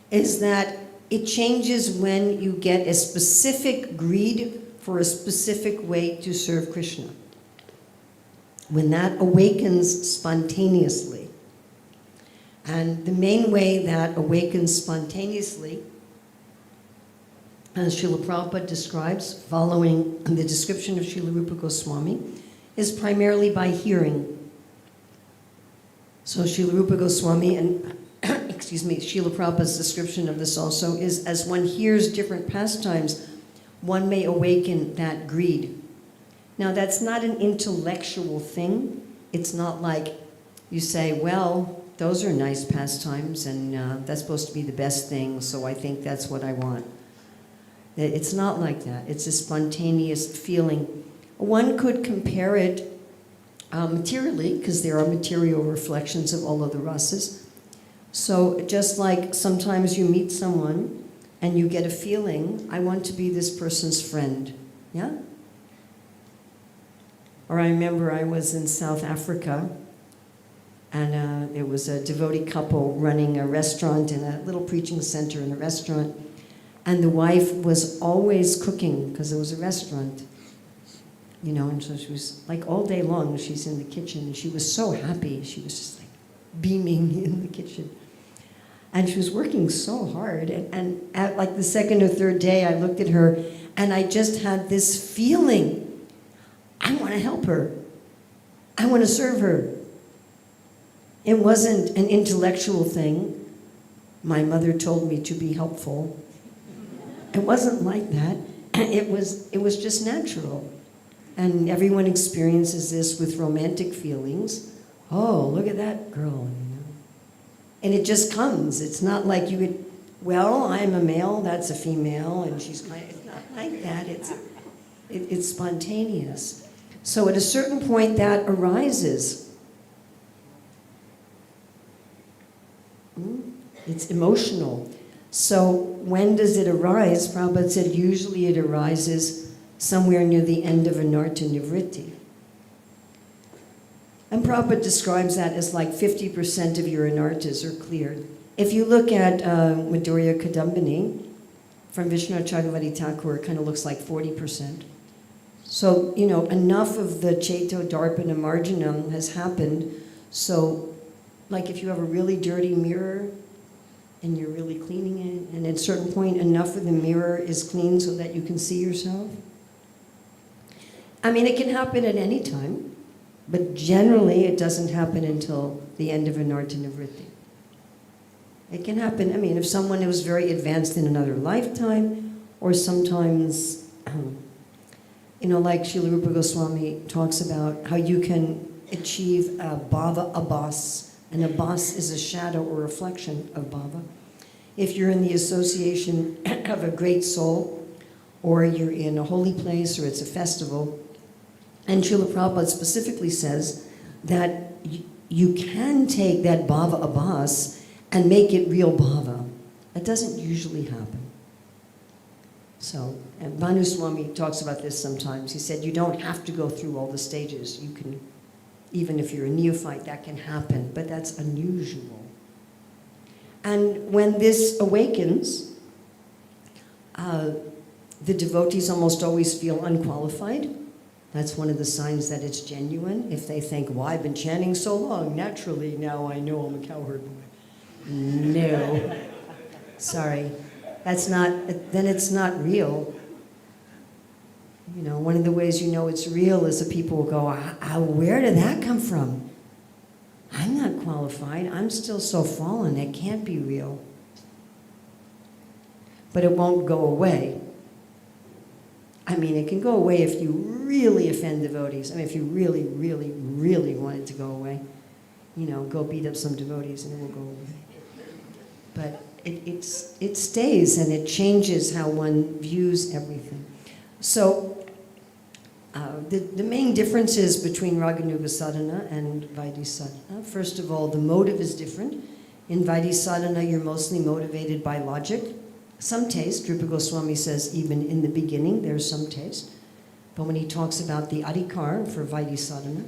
is that it changes when you get a specific greed for a specific way to serve Krishna. When that awakens spontaneously. And the main way that awakens spontaneously, as Srila Prabhupada describes, following the description of Srila Rupa Goswami, is primarily by hearing. So Srila Rupa Goswami and Srila Prabhupada's description of this also is, as one hears different pastimes, one may awaken that greed. Now that's not an intellectual thing. It's not like you say, well, those are nice pastimes and that's supposed to be the best thing, so I think that's what I want. It's not like that. It's a spontaneous feeling. One could compare it materially, because there are material reflections of all of the rasas. So just like sometimes you meet someone and you get a feeling, I want to be this person's friend. Yeah? Or I remember I was in South Africa and there was a devotee couple running a restaurant and a little preaching center in a restaurant. And the wife was always cooking because it was a restaurant. You know, and so she was like all day long she's in the kitchen and she was so happy. She was just like beaming in the kitchen. And she was working so hard. And at like the second or third day, I looked at her and I just had this feeling, I want to help her. I want to serve her. It wasn't an intellectual thing. My mother told me to be helpful. It wasn't like that. It was just natural. And everyone experiences this with romantic feelings. Oh, look at that girl, you know. And it just comes. It's not like you could, well, I'm a male, that's a female, and she's my, it's not like that. It's spontaneous. So at a certain point that arises. It's emotional. So when does it arise? Prabhupada said usually it arises somewhere near the end of Anartha Nivritti. And Prabhupada describes that as like 50% of your anarthas are cleared. If you look at Madhurya Kadambini from Vishnu Chagavati Thakur, it kind of looks like 40%. So, you know, enough of the Cheto Darpana Marjanam has happened. So, like if you have a really dirty mirror and you're really cleaning it, and at a certain point enough of the mirror is clean so that you can see yourself. I mean, it can happen at any time, but generally it doesn't happen until the end of Anartha Nivritti. It can happen, I mean, if someone was very advanced in another lifetime, or sometimes, you know, like Srila Rupa Goswami talks about how you can achieve a bhava abhas, and abhas is a shadow or reflection of bhava. If you're in the association of a great soul or you're in a holy place, or it's a festival. And Srila Prabhupada specifically says that you can take that bhava abhas and make it real bhava. That doesn't usually happen. So, and Bhanu Swami talks about this sometimes. He said you don't have to go through all the stages. You can, even if you're a neophyte, that can happen, but that's unusual. And when this awakens, the devotees almost always feel unqualified. That's one of the signs that it's genuine. If they think, well, I've been chanting so long, naturally now I know I'm a cowherd boy. No. Sorry. That's not, then it's not real. You know, one of the ways you know it's real is that people will go, where did that come from? I'm not qualified. I'm still so fallen. It can't be real. But it won't go away. I mean, it can go away if you really offend devotees. I mean, if you really, really, really want it to go away, you know, go beat up some devotees and it will go away. But it stays and it changes how one views everything. So the main differences between Raganuga sadhana and Vaidhi sadhana, first of all, the motive is different. In Vaidhi sadhana, you're mostly motivated by logic. Some taste, Rupa Goswami says even in the beginning there's some taste. But when he talks about the adhikar for Vaidhi sadhana,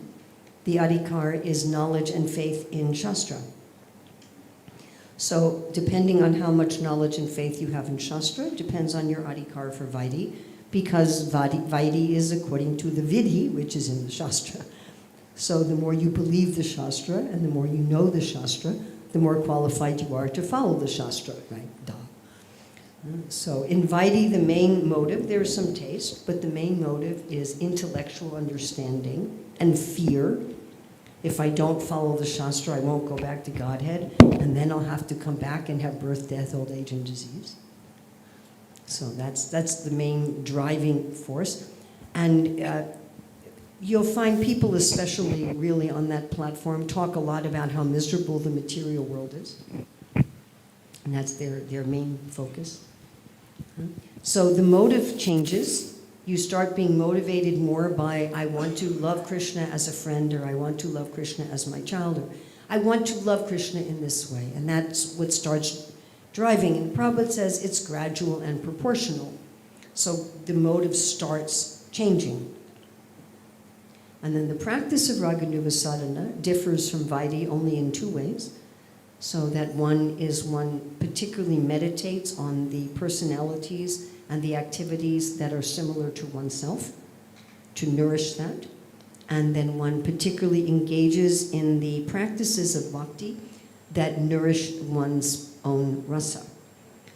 the adhikar is knowledge and faith in Shastra. So depending on how much knowledge and faith you have in Shastra, depends on your adhikar for Vaidhi, because Vaidhi is according to the Vidhi, which is in the Shastra. So the more you believe the Shastra and the more you know the Shastra, the more qualified you are to follow the Shastra, right? Duh. So in Vaidhi, the main motive, there's some taste, but the main motive is intellectual understanding and fear. If I don't follow the Shastra, I won't go back to Godhead, and then I'll have to come back and have birth, death, old age, and disease. So that's the main driving force. And you'll find people, especially really on that platform, talk a lot about how miserable the material world is. And that's their main focus. So the motive changes. You start being motivated more by, I want to love Krishna as a friend, or I want to love Krishna as my child, or I want to love Krishna in this way. And that's what starts driving. And Prabhupada says it's gradual and proportional. So the motive starts changing. And then the practice of Raganuga sadhana differs from Vaidhi only in two ways. So that one particularly meditates on the personalities and the activities that are similar to oneself, to nourish that. And then one particularly engages in the practices of bhakti that nourish one's own rasa.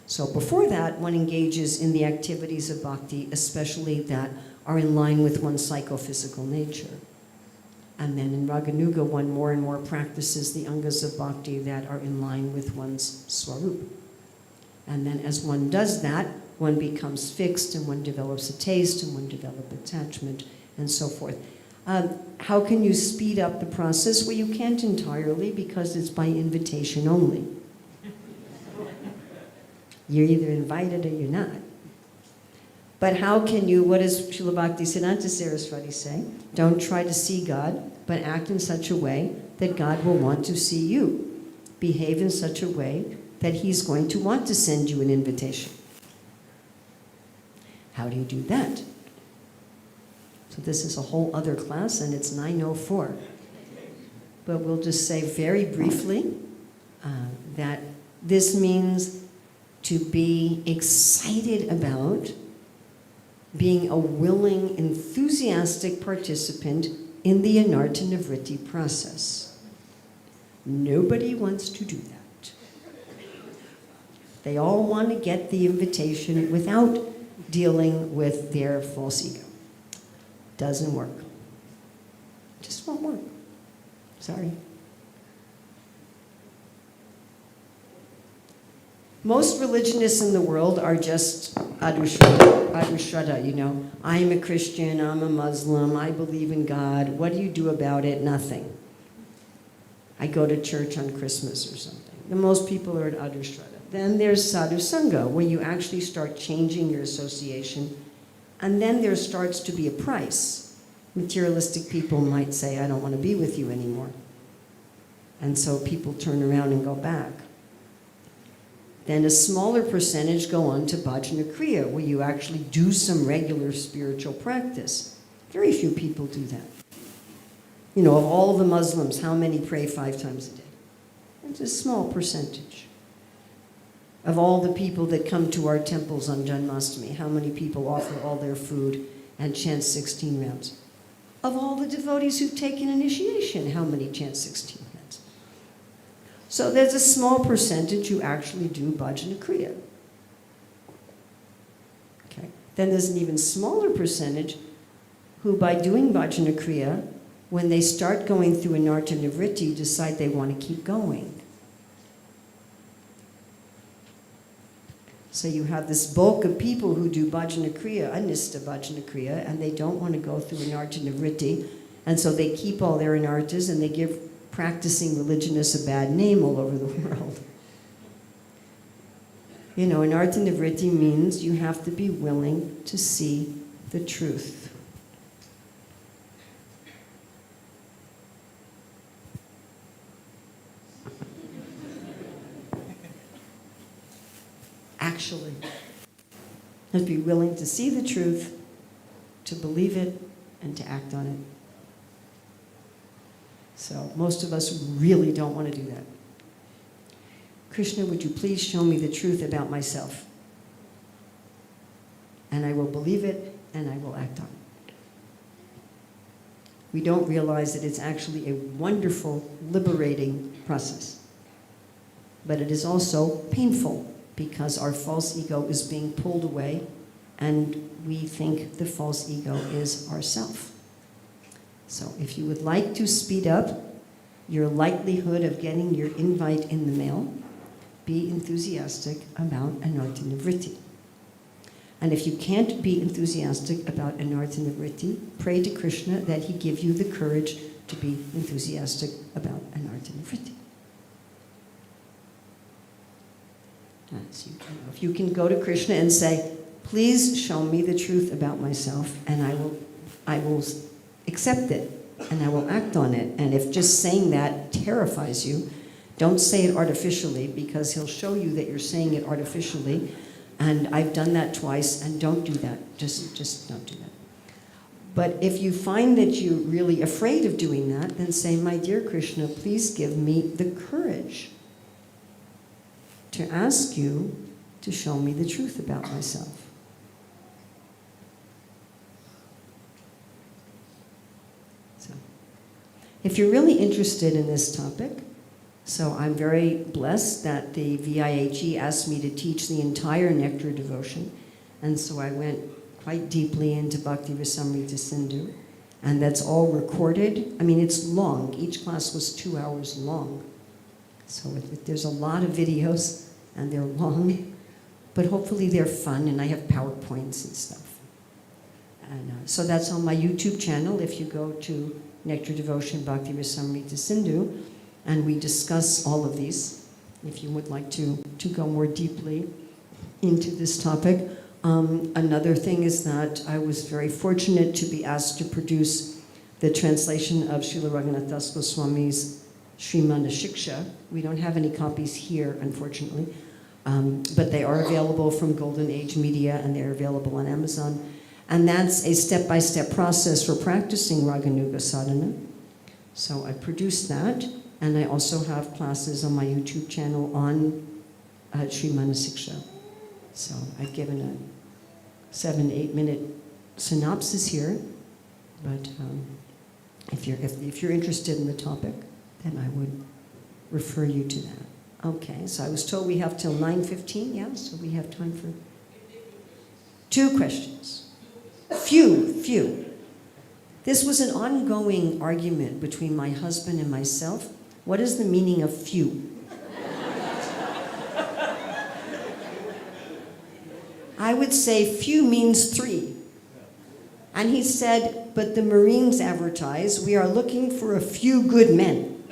So before that, one engages in the activities of bhakti, especially that are in line with one's psychophysical nature. And then in Raganuga, one more and more practices the angas of bhakti that are in line with one's swarup. And then as one does that, one becomes fixed, and one develops a taste, and one develops attachment, and so forth. How can you speed up the process? Well, you can't entirely, because it's by invitation only. You're either invited or you're not. But how can you, what does Srila Bhaktisiddhanta Saraswati say? Don't try to see God, but act in such a way that God will want to see you. Behave in such a way that He's going to want to send you an invitation. How do you do that? So this is a whole other class, and it's 9:04. But we'll just say very briefly that this means to be excited about being a willing, enthusiastic participant in the anartha nivritti process. Nobody wants to do that. They all want to get the invitation without dealing with their false ego. Doesn't work. Just won't work. Sorry. Most religionists in the world are just adhushraddha, you know. I'm a Christian, I'm a Muslim, I believe in God. What do you do about it? Nothing. I go to church on Christmas or something. And most people are at adhushraddha. Then there's sadhu sangha, where you actually start changing your association And then there starts to be a price. Materialistic people might say, I don't want to be with you anymore. And so people turn around and go back. Then a smaller percentage go on to bhajana kriya, where you actually do some regular spiritual practice. Very few people do that. You know, of all the Muslims, how many pray 5 times a day? It's a small percentage. Of all the people that come to our temples on Janmashtami, how many people offer all their food and chant 16 rounds? Of all the devotees who've taken initiation, how many chant 16 rounds? So there's a small percentage who actually do bhajana kriya. Okay. Then there's an even smaller percentage who, by doing bhajana kriya, when they start going through anartha nivritti, decide they want to keep going. So you have this bulk of people who do bhajana kriya, anista bhajana kriya, and they don't want to go through anartha nivritti, and so they keep all their anarthas and they give practicing religionists a bad name all over the world. You know, anartha nivritti means you have to be willing to see the truth. Actually, and be willing to see the truth, to believe it, and to act on it. So most of us really don't want to do that. Krishna, would you please show me the truth about myself? And I will believe it, and I will act on it. We don't realize that it's actually a wonderful, liberating process. But it is also painful, because our false ego is being pulled away, and we think the false ego is ourself. So if you would like to speed up your likelihood of getting your invite in the mail, be enthusiastic about anartha nivritti. And if you can't be enthusiastic about anartha nivritti, pray to Krishna that he give you the courage to be enthusiastic about anartha nivritti. So if you can go to Krishna and say, please show me the truth about myself, and I will accept it, and I will act on it. And if just saying that terrifies you, don't say it artificially, because he'll show you that you're saying it artificially. And I've done that twice, and don't do that. Just don't do that. But if you find that you're really afraid of doing that, then say, my dear Krishna, please give me the courage to ask you to show me the truth about myself. So, if you're really interested in this topic, so I'm very blessed that the VIHE asked me to teach the entire nectar devotion, and so I went quite deeply into Bhakti Rasamrita Sindhu, and that's all recorded. I mean, it's long. Each class was 2 hours long. So there's a lot of videos, and they're long, but hopefully they're fun, and I have PowerPoints and stuff. And so that's on my YouTube channel. If you go to Nectar Devotion Bhakti Rasamrita Sindhu, and we discuss all of these, if you would like to go more deeply into this topic. Another thing is that I was very fortunate to be asked to produce the translation of Srila Raghunath Das Goswami's Śrīmad-Bhāgavatam. We don't have any copies here, unfortunately, but they are available from Golden Age Media, and they're available on Amazon. And that's a step-by-step process for practicing Raganuga sadhana. So I produced that, and I also have classes on my YouTube channel on Śrīmad-Bhāgavatam. So I've given a 7-8 minute synopsis here, but if you're interested in the topic, then I would refer you to that. Okay, so I was told we have till 9:15, yeah? So we have time for 2 questions. Few. This was an ongoing argument between my husband and myself. What is the meaning of few? I would say few means 3. And he said, but the Marines advertise, we are looking for a few good men.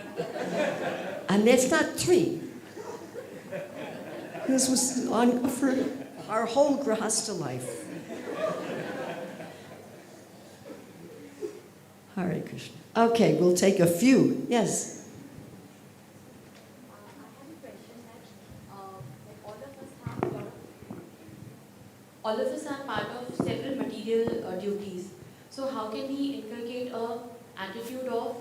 And that's not 3. This was on for our whole Grahastha life. Hare Krishna. Okay, we'll take a few. Yes. I have a question that all of us are part of several material duties. So how can we inculcate a attitude of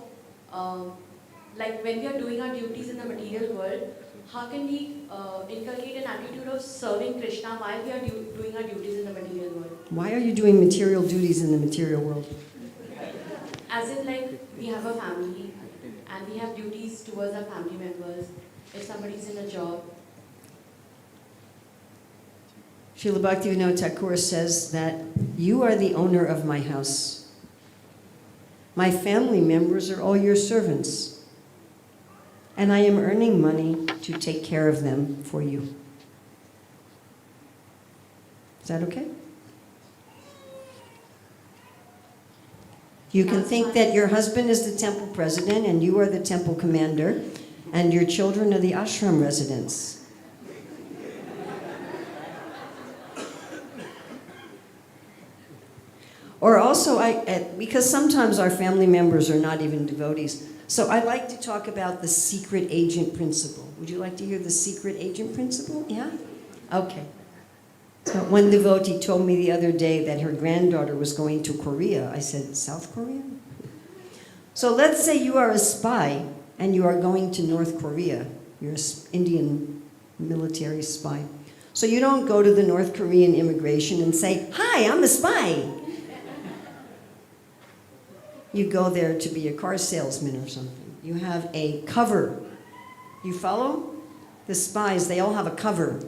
like when we are doing our duties in the material world, how can we inculcate an attitude of serving Krishna while we are doing our duties in the material world? Why are you doing material duties in the material world? As in like we have a family and we have duties towards our family members. If somebody's in a job. Srila Bhaktivinoda Thakur says that you are the owner of my house. My family members are all your servants. And I am earning money to take care of them for you. Is that okay? You can think that your husband is the temple president and you are the temple commander and your children are the ashram residents. Or also, because sometimes our family members are not even devotees, so I like to talk about the secret agent principle. Would you like to hear the secret agent principle? Yeah? Okay. So one devotee told me the other day that her granddaughter was going to Korea. I said, South Korea? So let's say you are a spy and you are going to North Korea. You're an Indian military spy. So you don't go to the North Korean immigration and say, hi, I'm a spy. You go there to be a car salesman or something. You have a cover. You follow? The spies, they all have a cover.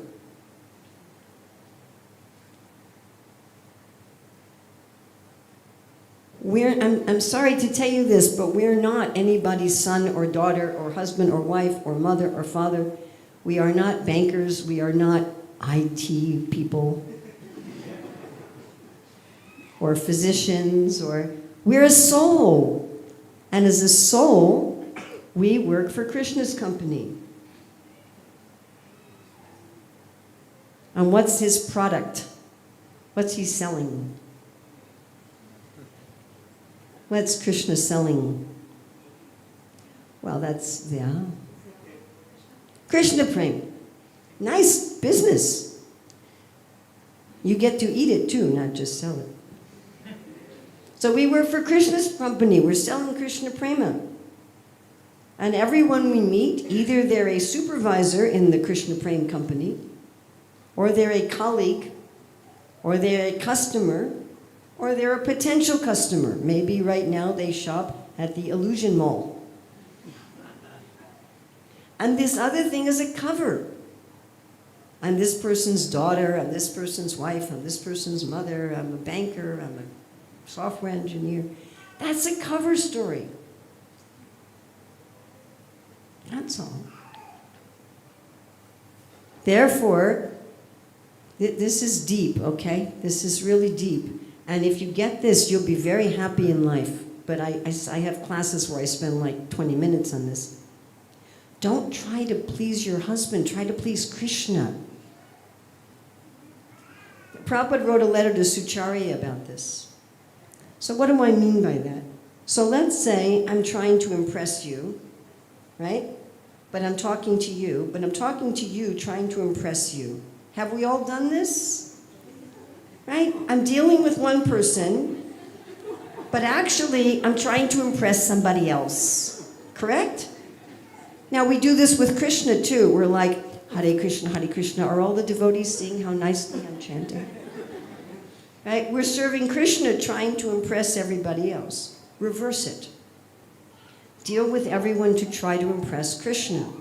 I'm sorry to tell you this, but we're not anybody's son or daughter or husband or wife or mother or father. We are not bankers. We are not IT people or physicians or... We're a soul. And as a soul, we work for Krishna's company. And what's his product? What's he selling? What's Krishna selling? Well, that's, yeah. Krishna Prem. Nice business. You get to eat it too, not just sell it. So we work for Krishna's company. We're selling Krishna Prema. And everyone we meet, either they're a supervisor in the Krishna Prem company, or they're a colleague, or they're a customer, or they're a potential customer. Maybe right now they shop at the Illusion Mall. And this other thing is a cover. I'm this person's daughter, I'm this person's wife, I'm this person's mother, I'm a banker, I'm a software engineer. That's a cover story. That's all. Therefore, this is deep, okay? This is really deep. And if you get this, you'll be very happy in life. But I have classes where I spend like 20 minutes on this. Don't try to please your husband. Try to please Krishna. Prabhupada wrote a letter to Sucharya about this. So what do I mean by that? So let's say I'm trying to impress you, right? But I'm talking to you, trying to impress you. Have we all done this? Right? I'm dealing with one person, but actually I'm trying to impress somebody else. Correct? Now we do this with Krishna too. We're like, Hare Krishna, Hare Krishna. Are all the devotees seeing how nicely I'm chanting? Right? We're serving Krishna, trying to impress everybody else. Reverse it. Deal with everyone to try to impress Krishna.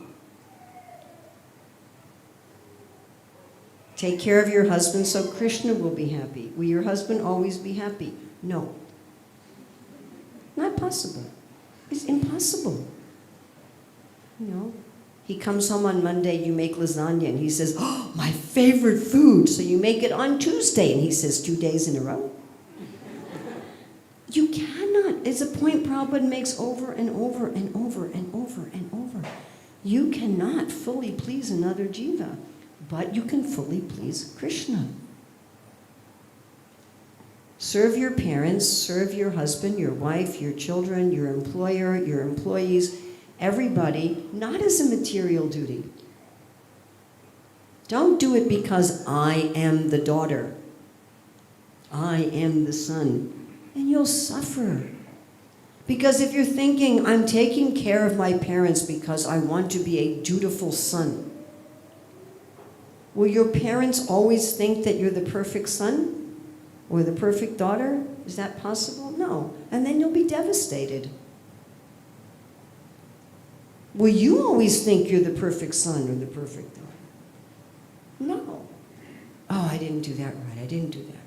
Take care of your husband so Krishna will be happy. Will your husband always be happy? No. Not possible. It's impossible. You know, he comes home on Monday, you make lasagna, and he says, oh, my favorite food. So you make it on Tuesday, and he says, 2 days in a row? You cannot. It's a point Prabhupada makes over and over and over and over and over. You cannot fully please another jiva, but you can fully please Krishna. Serve your parents, serve your husband, your wife, your children, your employer, your employees, everybody, not as a material duty. Don't do it because I am the daughter. I am the son. And you'll suffer. Because if you're thinking, I'm taking care of my parents because I want to be a dutiful son, will your parents always think that you're the perfect son? Or the perfect daughter? Is that possible? No. And then you'll be devastated. Will you always think you're the perfect son or the perfect daughter? No. Oh, I didn't do that right. I didn't do that right.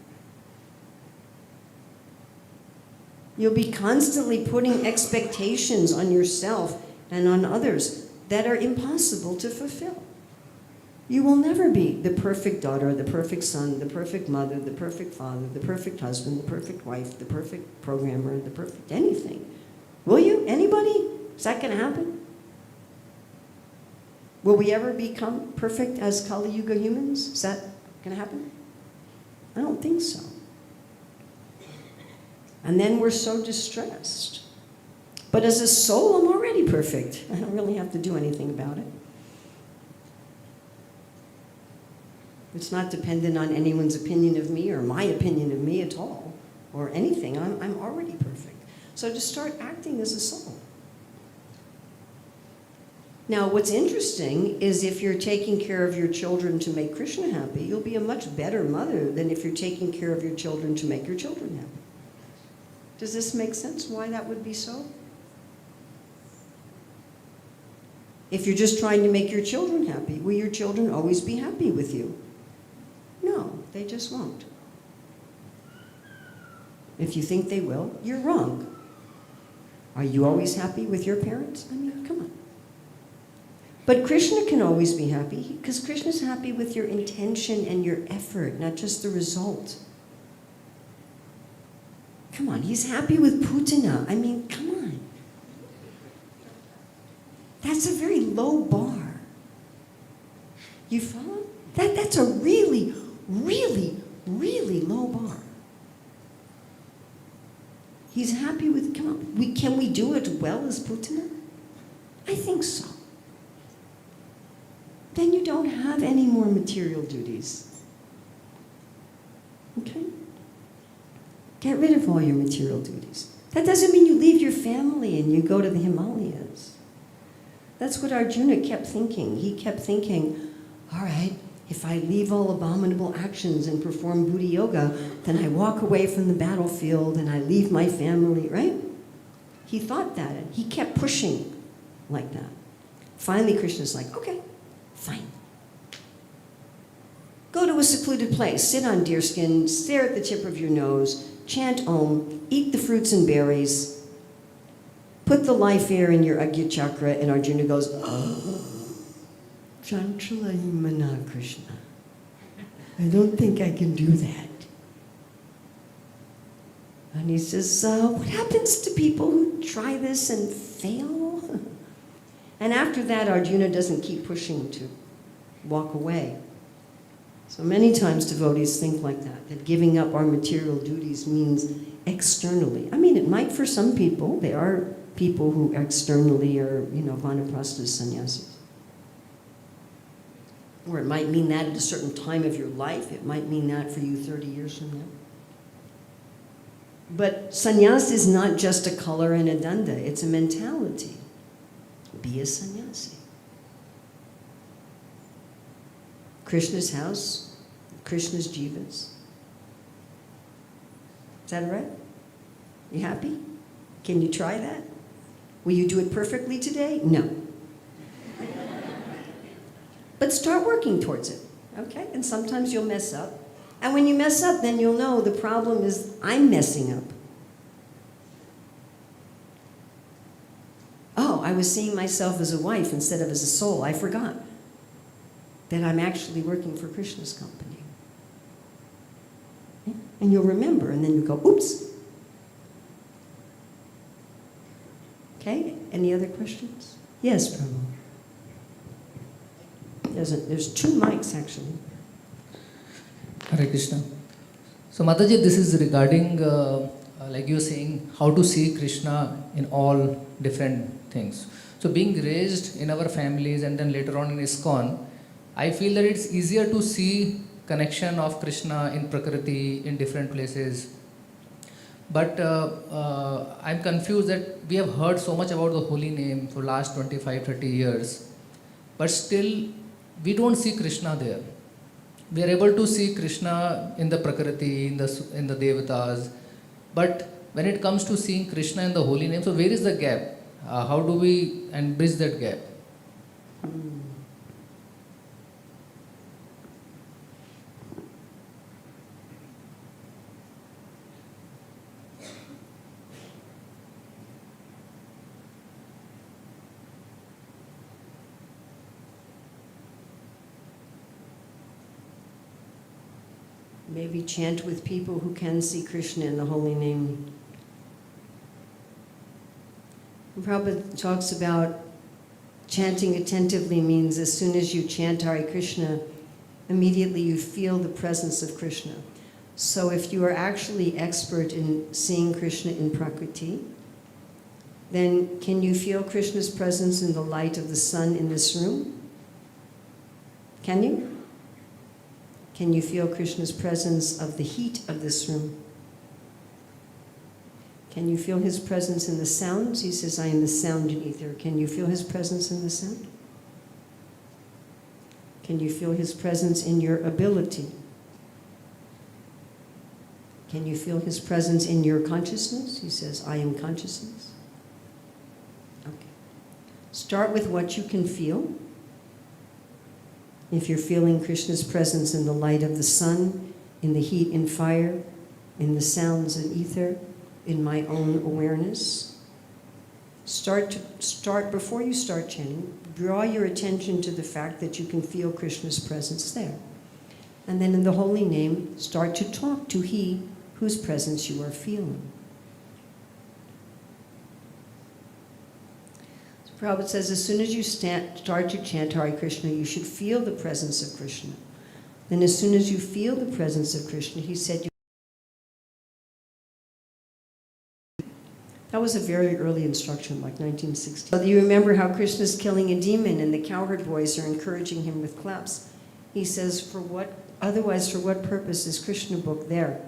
You'll be constantly putting expectations on yourself and on others that are impossible to fulfill. You will never be the perfect daughter, the perfect son, the perfect mother, the perfect father, the perfect husband, the perfect wife, the perfect programmer, the perfect anything. Will you? Anybody? Is that going to happen? Will we ever become perfect as Kali Yuga humans? Is that going to happen? I don't think so. And then we're so distressed. But as a soul, I'm already perfect. I don't really have to do anything about it. It's not dependent on anyone's opinion of me or my opinion of me at all, or anything. I'm already perfect. So just start acting as a soul. Now, what's interesting is if you're taking care of your children to make Krishna happy, you'll be a much better mother than if you're taking care of your children to make your children happy. Does this make sense why that would be so? If you're just trying to make your children happy, will your children always be happy with you? No, they just won't. If you think they will, you're wrong. Are you always happy with your parents? I mean, come on. But Krishna can always be happy because Krishna's happy with your intention and your effort, not just the result. Come on, he's happy with Putana. I mean, come on. That's a very low bar. You follow? That's a really, really, really low bar. He's happy with, come on, can we do it well as Putana? I think so. Then you don't have any more material duties. Okay? Get rid of all your material duties. That doesn't mean you leave your family and you go to the Himalayas. That's what Arjuna kept thinking. He kept thinking, all right, if I leave all abominable actions and perform Buddha yoga, then I walk away from the battlefield and I leave my family, right? He thought that, and he kept pushing like that. Finally, Krishna's like, okay, fine. Go to a secluded place, sit on deerskin, stare at the tip of your nose, chant Om, eat the fruits and berries, put the life air in your Agya chakra, and Arjuna goes, oh, Chanchalayamana Krishna. I don't think I can do that. And he says, what happens to people who try this and fail? And after that, Arjuna doesn't keep pushing to walk away. So many times devotees think like that giving up our material duties means externally. I mean, it might for some people. There are people who externally are, vanaprastha sannyasis. Or it might mean that at a certain time of your life. It might mean that for you 30 years from now. But sannyas is not just a color and a danda. It's a mentality. Be a sannyasi. Krishna's house, Krishna's jivas. Is that all right? You happy? Can you try that? Will you do it perfectly today? No. But start working towards it, okay? And sometimes you'll mess up. And when you mess up, then you'll know the problem is I'm messing up. Oh, I was seeing myself as a wife instead of as a soul. I forgot that I'm actually working for Krishna's company. Okay? And you'll remember, and then you go, oops. Okay, any other questions? Yes, Prabhu. There's two mics, actually. Hare Krishna. So Mataji, this is regarding, like you're saying, how to see Krishna in all different things. So being raised in our families and then later on in ISKCON, I feel that it's easier to see connection of Krishna in Prakriti, in different places. But I'm confused that we have heard so much about the holy name for last 25-30 years, but still we don't see Krishna there. We are able to see Krishna in the Prakriti, in the Devatas, but when it comes to seeing Krishna in the holy name, so where is the gap? How do we bridge that gap? Maybe chant with people who can see Krishna in the holy name. Prabhupada talks about chanting attentively means as soon as you chant Hare Krishna, immediately you feel the presence of Krishna. So if you are actually expert in seeing Krishna in Prakriti, then can you feel Krishna's presence in the light of the sun in this room? Can you? Can you feel Krishna's presence of the heat of this room? Can you feel his presence in the sounds? He says, I am the sound and ether. Can you feel his presence in the sound? Can you feel his presence in your ability? Can you feel his presence in your consciousness? He says, I am consciousness. Okay. Start with what you can feel. If you're feeling Krishna's presence in the light of the sun, in the heat and fire, in the sounds and ether, in my own awareness, start before you start chanting, draw your attention to the fact that you can feel Krishna's presence there. And then in the holy name, start to talk to he whose presence you are feeling. Prabhupada says, as soon as you start to chant Hare Krishna, you should feel the presence of Krishna. Then as soon as you feel the presence of Krishna, he said, that was a very early instruction, like 1960. So you remember how Krishna's killing a demon and the cowherd boys are encouraging him with claps. He says, otherwise for what purpose is Krishna book there?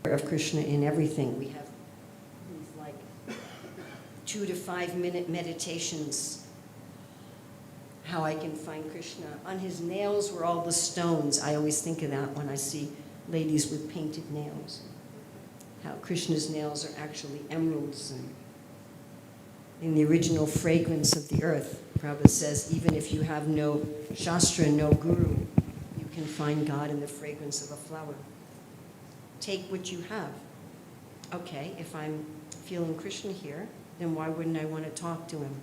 Of Krishna in everything. We have 2 to 5 minute meditations, how I can find Krishna. On his nails were all the stones. I always think of that when I see ladies with painted nails. How Krishna's nails are actually emeralds and in the original fragrance of the earth. Prabhupada says, even if you have no shastra, no guru, you can find God in the fragrance of a flower. Take what you have. Okay, if I'm feeling Krishna here, then why wouldn't I want to talk to him?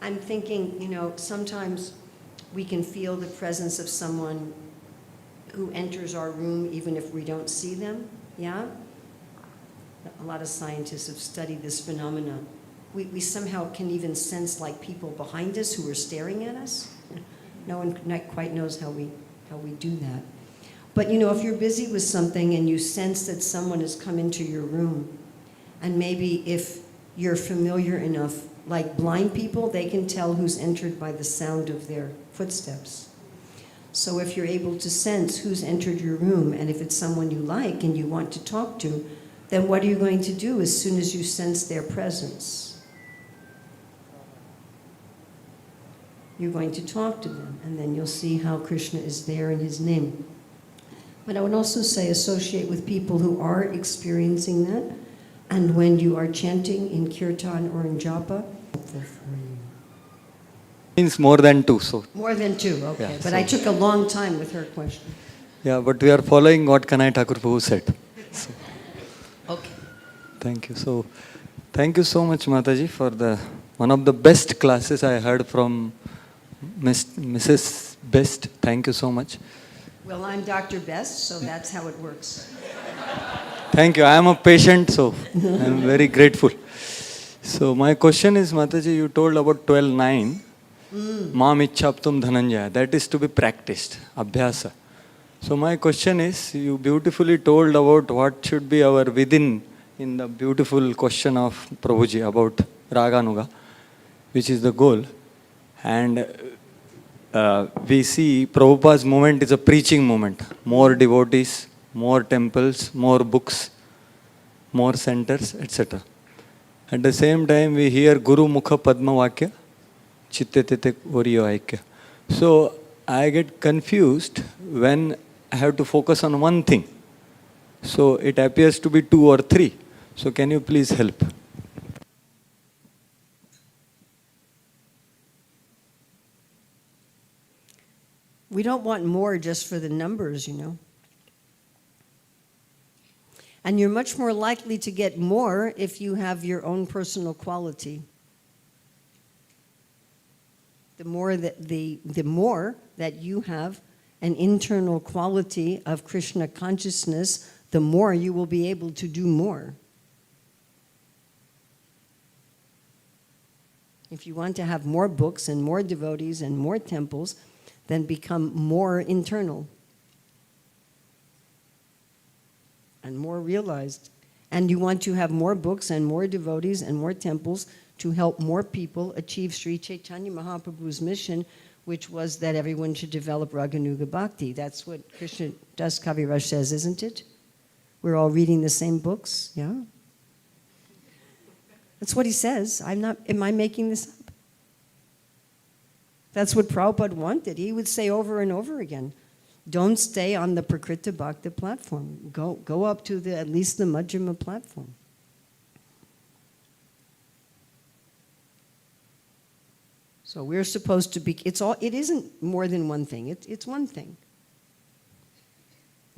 I'm thinking, sometimes we can feel the presence of someone who enters our room even if we don't see them, yeah? A lot of scientists have studied this phenomena. We somehow can even sense like people behind us who are staring at us. No one quite knows how we do that. But if you're busy with something and you sense that someone has come into your room, and maybe if you're familiar enough, like blind people, they can tell who's entered by the sound of their footsteps. So if you're able to sense who's entered your room, and if it's someone you like and you want to talk to, then what are you going to do as soon as you sense their presence? You're going to talk to them, and then you'll see how Krishna is there in his name. But I would also say associate with people who are experiencing that, and when you are chanting in kirtan or in japa, means more than 2. So more than 2, okay. Yeah, but so I took a long time with her question. yeah, but we are following what Kanai Thakur Prabhu said. So, Okay. thank you. So thank you so much, Mataji, for one of the best classes I heard from Mrs. Best. Thank you so much. Well, I'm Dr. Best, so that's how it works. Thank you. I am a patient, so I am very grateful. So my question is, Mataji, you told about 12:9. Mam ichhaptum dhananjaya. That is to be practiced, abhyasa. So my question is, you beautifully told about what should be our within in the beautiful question of Prabhuji about Raganuga, which is the goal. And we see Prabhupada's movement is a preaching movement. More devotees, more temples, more books, more centers, etc. At the same time, we hear Guru Mukha Padma Vakya, Chitte Tite Oriyo Aikya. So I get confused when I have to focus on one thing. So it appears to be two or three. So can you please help? We don't want more just for the numbers, you know. And you're much more likely to get more if you have your own personal quality. The more that you have an internal quality of Krishna consciousness, the more you will be able to do more. If you want to have more books and more devotees and more temples, then become more internal and more realized. And you want to have more books and more devotees and more temples to help more people achieve Sri Chaitanya Mahaprabhu's mission, which was that everyone should develop Raganuga Bhakti. That's what Krishna Das Kaviraj says, isn't it? We're all reading the same books, yeah? That's what he says. Am I making this up? That's what Prabhupada wanted. He would say over and over again, don't stay on the Prakrita Bhakti platform. Go up to at least the Madhyama platform. So we're supposed to be, it isn't more than one thing. It's one thing.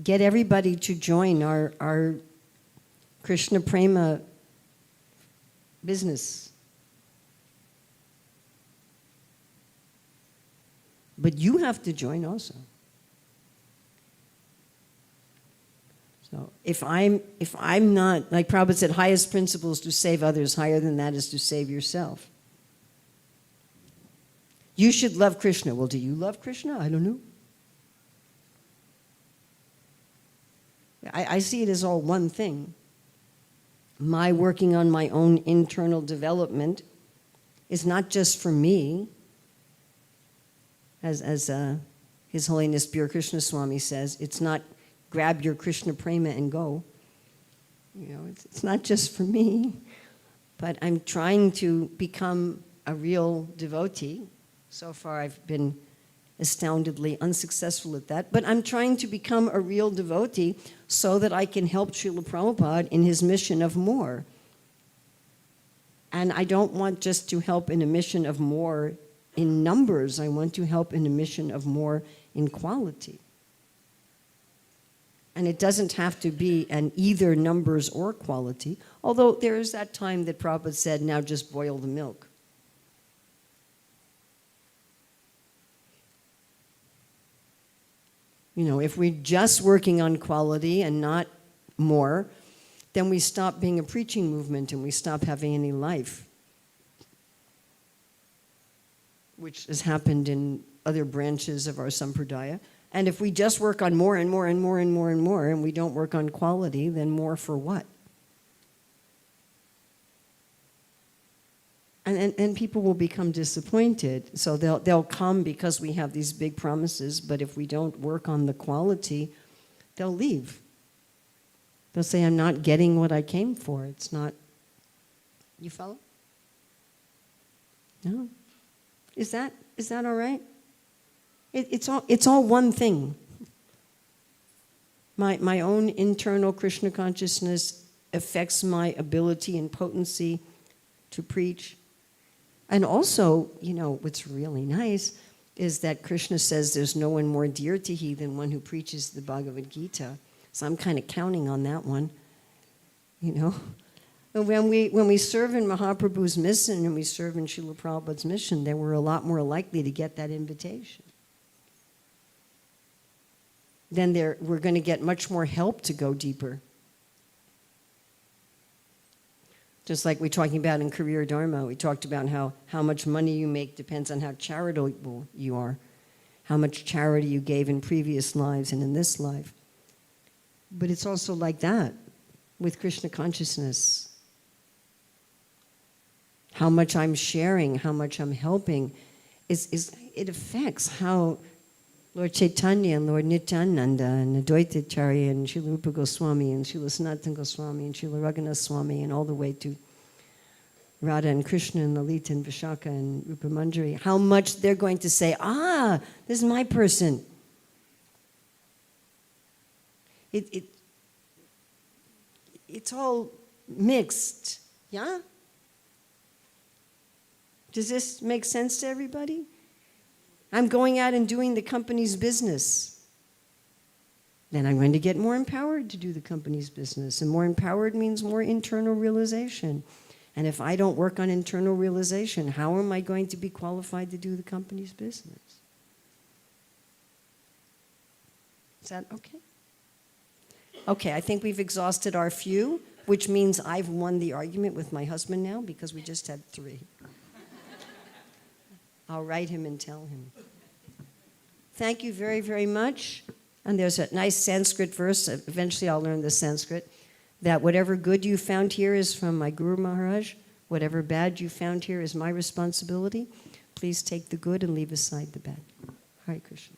Get everybody to join our Krishna Prema business. But you have to join also. So if I'm not, like Prabhupada said, highest principle is to save others, higher than that is to save yourself. You should love Krishna. Well, do you love Krishna? I don't know. I see it as all one thing. My working on my own internal development is not just for me, as His Holiness Pure Krishna Swami says, it's not grab your Krishna prema and go. You know, it's not just for me, but I'm trying to become a real devotee. So far I've been astoundingly unsuccessful at that, but I'm trying to become a real devotee so that I can help Srila Prabhupada in his mission of more. And I don't want just to help in a mission of more in numbers, I want to help in a mission of more in quality. And it doesn't have to be an either numbers or quality, although there is that time that Prabhupada said, now just boil the milk. You know, if we're just working on quality and not more, then we stop being a preaching movement and we stop having any life, which has happened in other branches of our sampradaya. And if we just work on more and more and more and more and more, and we don't work on quality, then more for what? And people will become disappointed. So they'll come because we have these big promises, but if we don't work on the quality, they'll leave. They'll say, I'm not getting what I came for. It's not, you follow? No? Is that all right? It's all one thing. My own internal Krishna consciousness affects my ability and potency to preach. And also, you know, what's really nice is that Krishna says there's no one more dear to he than one who preaches the Bhagavad Gita. So I'm kind of counting on that one, you know. And when we serve in Mahaprabhu's mission and we serve in Srila Prabhupada's mission, then we're a lot more likely to get that invitation. Then we're going to get much more help to go deeper. Just like we're talking about in Career Dharma, we talked about how much money you make depends on how charitable you are. how much charity you gave in previous lives and in this life. But it's also like that with Krishna consciousness. How much I'm sharing, how much I'm helping, it affects how Lord Chaitanya and Lord Nityananda and Advaitacharya and Srila Rupa Goswami and Srila Sanatana Goswami and Srila Raghunath Swami and all the way to Radha and Krishna and Lalita and Vishaka and Rupa Manjari, how much they're going to say, this is my person. It's all mixed, yeah? Does this make sense to everybody? I'm going out and doing the company's business. Then I'm going to get more empowered to do the company's business. And more empowered means more internal realization. And if I don't work on internal realization, how am I going to be qualified to do the company's business? Is that okay? Okay, I think we've exhausted our few, which means I've won the argument with my husband now because we just had 3. I'll write him and tell him. Thank you very, very much. And there's a nice Sanskrit verse, eventually I'll learn the Sanskrit, that whatever good you found here is from my Guru Maharaj, whatever bad you found here is my responsibility. Please take the good and leave aside the bad. Hare Krishna.